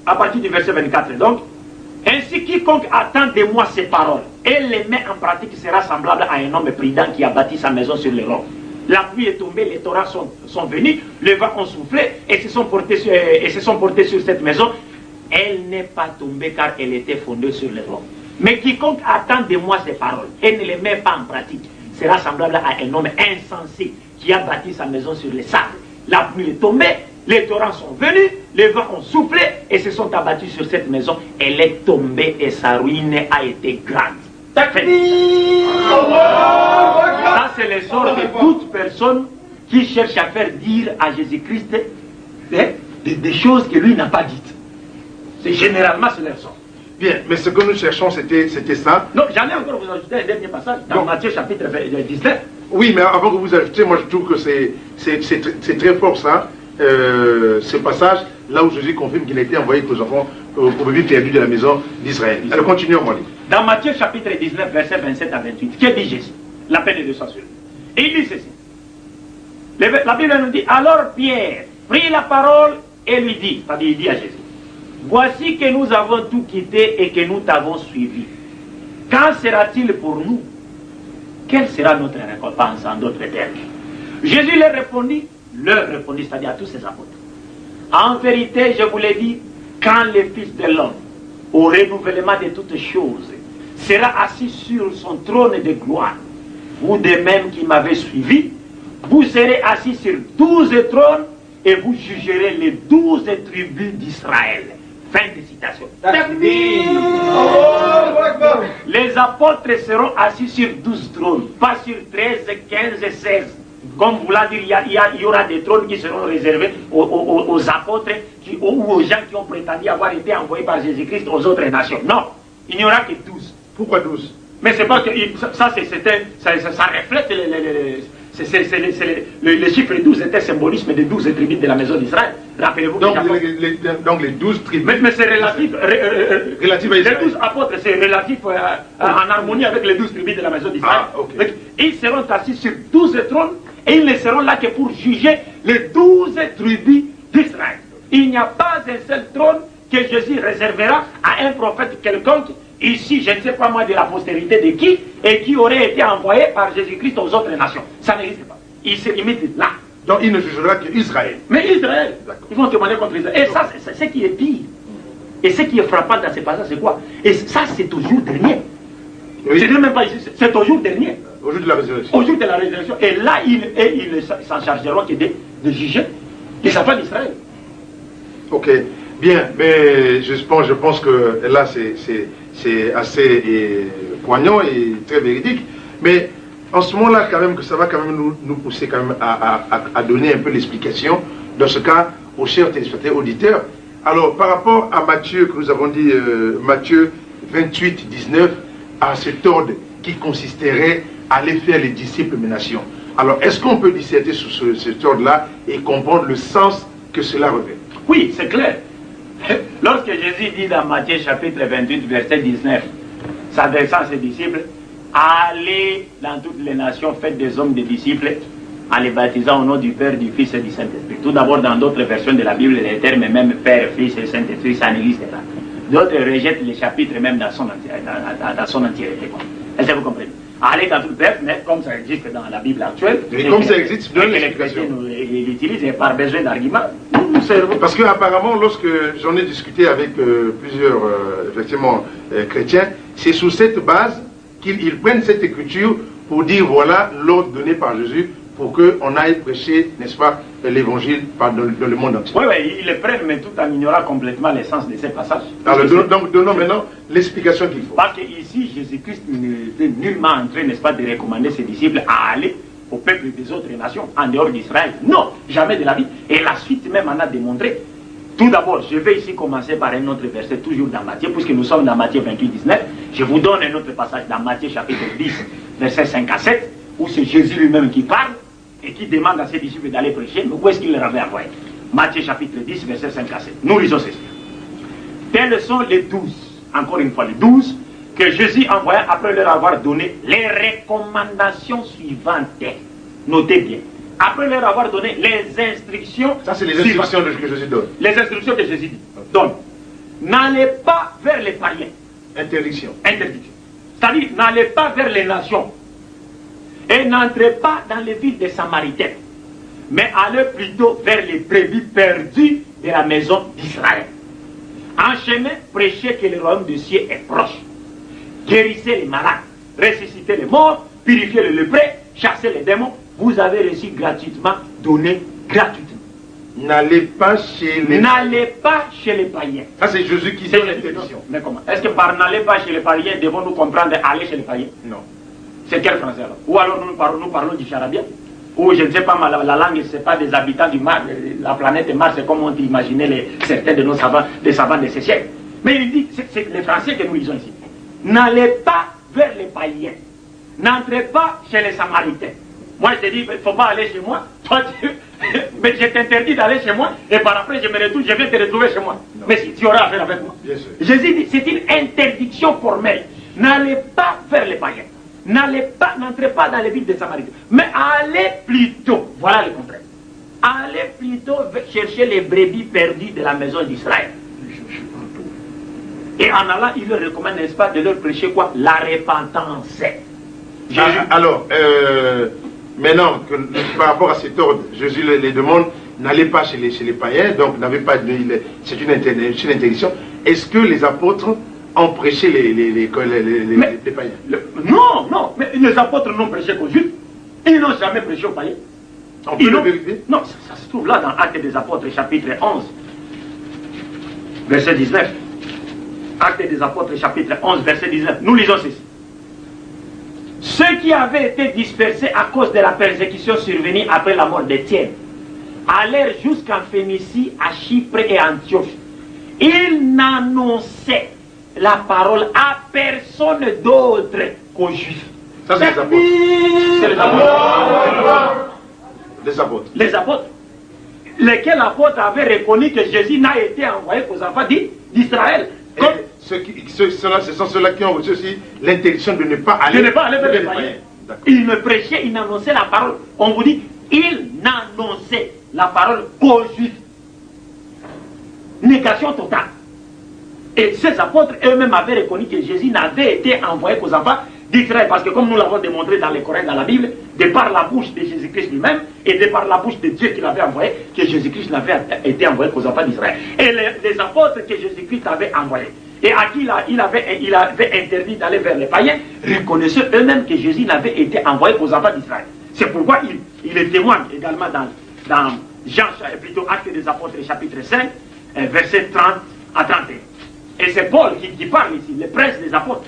à partir du verset 24, donc, ainsi quiconque attend de moi ces paroles et les met en pratique sera semblable à un homme prudent qui a bâti sa maison sur les rocs. La pluie est tombée, les torrents sont venus, les vents ont soufflé et se sont portés sur cette maison. Elle n'est pas tombée car elle était fondée sur les rocs. Mais quiconque attend de moi ces paroles et ne les met pas en pratique sera semblable à un homme insensé qui a bâti sa maison sur les sables. La pluie est tombée, les torrents sont venus, les vents ont soufflé et se sont abattus sur cette maison. Elle est tombée et sa ruine a été grande. Ça, c'est le sort de toute personne qui cherche à faire dire à Jésus-Christ des choses que lui n'a pas dites. C'est généralement ce leur sort. Bien, mais ce que nous cherchons, c'était ça. Non, j'en ai encore vous ajouter un dernier passage dans Matthieu chapitre 19. Oui, mais avant que vous ajoutez, moi je trouve que c'est très fort ça, ce passage, là où Jésus confirme qu'il a été envoyé aux enfants, aux bébés perdus de la maison d'Israël. Alors continuons, mon livre. Dans Matthieu chapitre 19, versets 27 à 28, que dit Jésus? La peine est de s'assurer. Et il dit ceci. La Bible nous dit, alors Pierre prit la parole et lui dit, c'est-à-dire il dit à Jésus, voici que nous avons tout quitté et que nous t'avons suivi. Quand sera-t-il pour nous? Quelle sera notre récompense en d'autres termes? Jésus leur répondit, c'est-à-dire à tous ses apôtres. En vérité, je vous l'ai dit, quand le Fils de l'homme, au renouvellement de toutes choses, sera assis sur son trône de gloire, vous de même qui m'avez suivi, vous serez assis sur 12 trônes et vous jugerez les 12 tribus d'Israël. Fin de citation. Les apôtres seront assis sur 12 trônes, pas sur 13, 15, 16. Comme vous l'avez dit, il y aura des trônes qui seront réservés aux apôtres ou aux gens qui ont prétendu avoir été envoyés par Jésus-Christ aux autres nations. Non, il n'y aura que 12. Pourquoi 12? Mais c'est parce que ça reflète le chiffre 12 était symbolisme des 12 tribus de la maison d'Israël. Rappelez-vous. Donc les 12 tribus. Mais c'est relatif. Relatif à Israël. Les 12 apôtres, c'est relatif en harmonie avec les 12 tribus de la maison d'Israël. Ah, okay. Ils seront assis sur 12 trônes et ils ne seront là que pour juger les 12 tribus d'Israël. Il n'y a pas un seul trône que Jésus réservera à un prophète quelconque. Ici, je ne sais pas moi de la postérité de qui, et qui aurait été envoyé par Jésus-Christ aux autres nations. Ça n'existe pas. Il se limite là. Donc il ne jugera qu'Israël. Mais Israël, ils vont témoigner contre Israël. Et ça, c'est ce qui est pire. Et ce qui est frappant dans ces passages, c'est quoi? Et ça, c'est au jour dernier. Oui. C'est même pas ici, c'est au jour dernier. Au jour de la résurrection. Au jour de la résurrection. Et là, ils ne s'en chargeront que de juger les enfants d'Israël. Ok. Bien, mais je pense que là, c'est assez poignant et très véridique. Mais en ce moment-là, quand même, que ça va quand même nous pousser quand même à donner un peu l'explication, dans ce cas, aux chers téléspectateurs, auditeurs. Alors, par rapport à Matthieu, que nous avons dit, Matthieu 28, 19, à cet ordre qui consisterait à aller faire les disciples des nations. Alors, est-ce qu'on peut disserter sur cet ordre-là et comprendre le sens que cela revêt? Oui, c'est clair. Lorsque Jésus dit dans Matthieu chapitre 28, verset 19, s'adressant à ses disciples, allez dans toutes les nations, faites des hommes des disciples, en les baptisant au nom du Père, du Fils et du Saint-Esprit. Tout d'abord, dans d'autres versions de la Bible, les termes même Père, Fils et Saint-Esprit, ça n'existe pas. D'autres rejettent les chapitres même dans son entièreté. Est-ce que vous comprenez? Allez dans tout le peuple, mais comme ça existe dans la Bible actuelle, et comme ça existe, et que les chrétiens l'utilisent, et par besoin d'arguments, nous servons. Parce qu'apparemment, lorsque j'en ai discuté avec plusieurs effectivement, chrétiens, c'est sous cette base qu'ils prennent cette écriture pour dire voilà l'ordre donné par Jésus pour qu'on aille prêcher, n'est-ce pas, l'évangile dans le monde entier. Oui, ils le prennent, mais tout en ignorant complètement l'essence de ces passages. Alors, donc, donnons maintenant l'explication qu'il faut. Parce qu'ici, Jésus-Christ n'était nullement en train, n'est-ce pas, de recommander ses disciples à aller au peuple des autres nations, en dehors d'Israël. Non, jamais de la vie. Et la suite même en a démontré. Tout d'abord, je vais ici commencer par un autre verset, toujours dans Matthieu, puisque nous sommes dans Matthieu 28, 19. Je vous donne un autre passage dans Matthieu chapitre 10, versets 5 à 7, où c'est Jésus lui-même qui parle et qui demande à ses disciples d'aller prêcher. Mais où est-ce qu'il leur avait envoyé? Matthieu chapitre 10, versets 5 à 7. Nous lisons ceci. Tels sont les 12, encore une fois les 12, que Jésus envoya après leur avoir donné les recommandations suivantes. Notez bien. Après leur avoir donné les instructions. Ça, c'est les instructions que Jésus donne. Les instructions que Jésus donne. N'allez pas vers les païens. Interdiction. Interdiction. C'est-à-dire, n'allez pas vers les nations. Et n'entrez pas dans les villes des Samaritains. Mais allez plutôt vers les brebis perdues de la maison d'Israël. En chemin, prêchez que le royaume de cieux est proche. Guérissez les malades, ressuscitez les morts, purifiez les lépreux, chassez les démons. vous avez reçu gratuitement, donné gratuitement. N'allez pas chez les... N'allez pas chez les païens. Ça c'est Jésus qui donne l'interdiction. Mais comment? Est-ce que par n'allez pas chez les païens, devons-nous comprendre aller chez les païens? Non. C'est quel français alors? Ou alors nous parlons du charabia? Ou je ne sais pas, la langue, ce n'est pas des habitants du Mars, la planète Mars, c'est comme on imaginait certains de nos savants, des savants de ces siècles. Mais il dit, c'est les Français que nous lisons ici. N'allez pas vers les païens. N'entrez pas chez les Samaritains. Moi, je te dis, il ne faut pas aller chez moi. Toi, mais je t'interdis d'aller chez moi. Et par après, je me retourne, je vais te retrouver chez moi. Non. Mais si tu auras affaire avec moi. Bien sûr. Jésus dit, c'est une interdiction formelle. N'allez pas vers les païens. N'entrez pas dans les villes des Samaritains. Mais allez plutôt, voilà le contraire. Allez plutôt chercher les brebis perdues de la maison d'Israël. Et en allant, il leur recommande, n'est-ce pas, de leur prêcher quoi? La repentance. Alors, maintenant, par rapport à cet ordre, Jésus les demande, n'allez pas chez les païens, donc n'avez pas c'est une interdiction. Est-ce que les apôtres ont prêché les païens? Non, mais les apôtres n'ont prêché qu'aux Juifs. Ils n'ont jamais prêché aux païens. On peut le vérifier? Non, ça se trouve là dans Actes des Apôtres, chapitre 11, verset 19. Actes des Apôtres, chapitre 11, verset 19. Nous lisons ceci. Ceux qui avaient été dispersés à cause de la persécution survenue après la mort d'Étienne allèrent jusqu'en Phénicie, à Chypre et à Antioche. Ils n'annonçaient la parole à personne d'autre qu'aux Juifs. Ça, c'est les apôtres. C'est les apôtres. Les apôtres. Les apôtres. Lesquels apôtres avaient reconnu que Jésus n'a été envoyé qu'aux enfants d'Israël. Ce sont ceux-là qui ont reçu aussi l'interdiction de ne pas aller, vers les païens. Ils ne prêchaient, ils n'annonçaient la parole. On vous dit, ils n'annonçaient la parole qu'aux Juifs. Négation totale. Et ces apôtres eux-mêmes avaient reconnu que Jésus n'avait été envoyé qu'aux enfants d'Israël. Parce que comme nous l'avons démontré dans les Coran, dans la Bible, de par la bouche de Jésus-Christ lui-même et de par la bouche de Dieu qui l'avait envoyé, que Jésus-Christ n'avait été envoyé qu'aux enfants d'Israël. Et les apôtres que Jésus-Christ avait envoyés et à qui il avait interdit d'aller vers les païens, reconnaissaient eux-mêmes que Jésus n'avait été envoyé qu'aux enfants d'Israël. C'est pourquoi il le témoigne également dans Jean, plutôt Actes des Apôtres, chapitre 5, verset 30 à 31. Et c'est Paul qui parle ici, le prince des apôtres,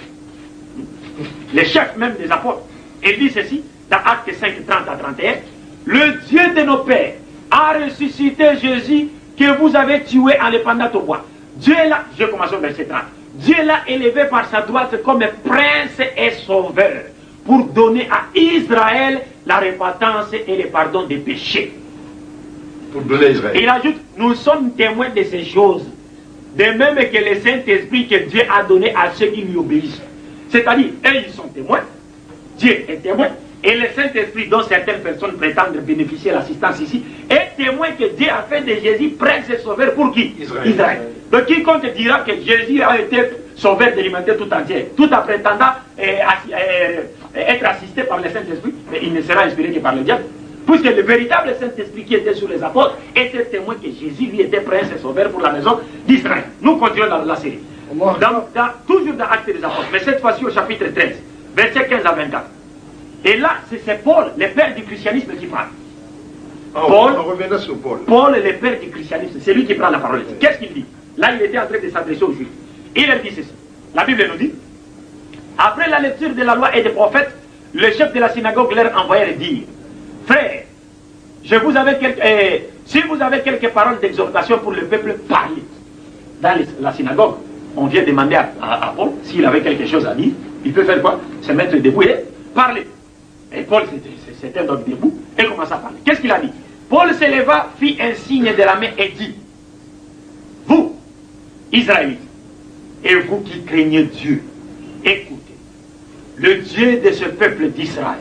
le chef même des apôtres. Il dit ceci, dans Actes 5, 30 à 31, le Dieu de nos pères a ressuscité Jésus que vous avez tué en le pendant au bois. Dieu l'a, je commence au verset 30, Dieu l'a élevé par sa droite comme prince et sauveur pour donner à Israël la repentance et le pardon des péchés. Pour donner à Israël. Il ajoute, nous sommes témoins de ces choses, de même que le Saint-Esprit que Dieu a donné à ceux qui lui obéissent. C'est-à-dire, eux, ils sont témoins, Dieu est témoin, et le Saint-Esprit, dont certaines personnes prétendent bénéficier de l'assistance ici, est témoin que Dieu a fait de Jésus prince et sauveur pour qui? Israël. Donc quiconque dira que Jésus a été sauveur de l'humanité tout entière, tout en prétendant être assisté par le Saint-Esprit, mais il ne sera inspiré que par le diable. Puisque le véritable Saint-Esprit qui était sur les apôtres était témoin que Jésus lui était prince et sauveur pour la maison d'Israël. Nous continuons dans la série. Toujours dans Actes des Apôtres, mais cette fois-ci au chapitre 13, versets 15 à 24. Et là, c'est Paul, le père du christianisme, qui parle. On reviendra sur Paul. Paul est le père du christianisme, c'est lui qui prend la parole. Qu'est-ce qu'il dit? Là, il était en train de s'adresser aux Juifs. Il dit ceci. La Bible nous dit, après la lecture de la loi et des prophètes, le chef de la synagogue leur envoyait dire, frères, si vous avez quelques paroles d'exhortation pour le peuple, parlez. Dans la synagogue, on vient demander à Paul s'il avait quelque chose à dire. Il peut faire quoi? Se mettre debout et parler. Et Paul c'était donc debout et commença à parler. Qu'est-ce qu'il a dit? Paul se leva, fit un signe de la main et dit, vous, Israélites, et vous qui craignez Dieu, écoutez, le Dieu de ce peuple d'Israël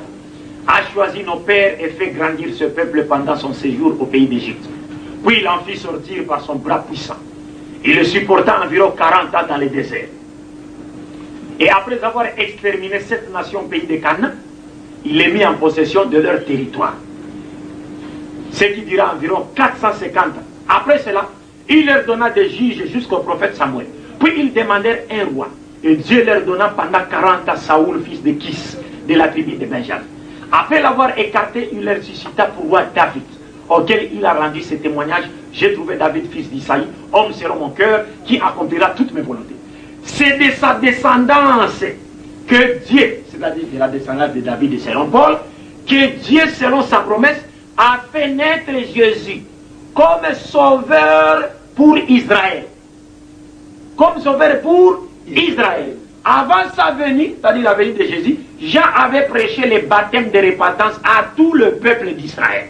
a choisi nos pères et fait grandir ce peuple pendant son séjour au pays d'Égypte. Puis il en fit sortir par son bras puissant. Il le supporta environ 40 ans dans le désert. Et après avoir exterminé cette nation pays de Canaan, il les mit en possession de leur territoire. Ce qui dura environ 450 ans. Après cela, il leur donna des juges jusqu'au prophète Samuel. Puis ils demandèrent un roi. Et Dieu leur donna pendant 40 ans Saoul, fils de Kis, de la tribu de Benjamin. Après l'avoir écarté, il le ressuscita pour roi David, auquel il a rendu ce témoignage. J'ai trouvé David, fils d'Isaïe, homme selon mon cœur, qui accomplira toutes mes volontés. C'est de sa descendance que Dieu, c'est-à-dire de la descendance de David et selon Paul, que Dieu, selon sa promesse, a fait naître Jésus comme sauveur pour Israël. Comme sauveur pour Israël. Avant sa venue, c'est-à-dire la venue de Jésus, Jean avait prêché le baptême de repentance à tout le peuple d'Israël.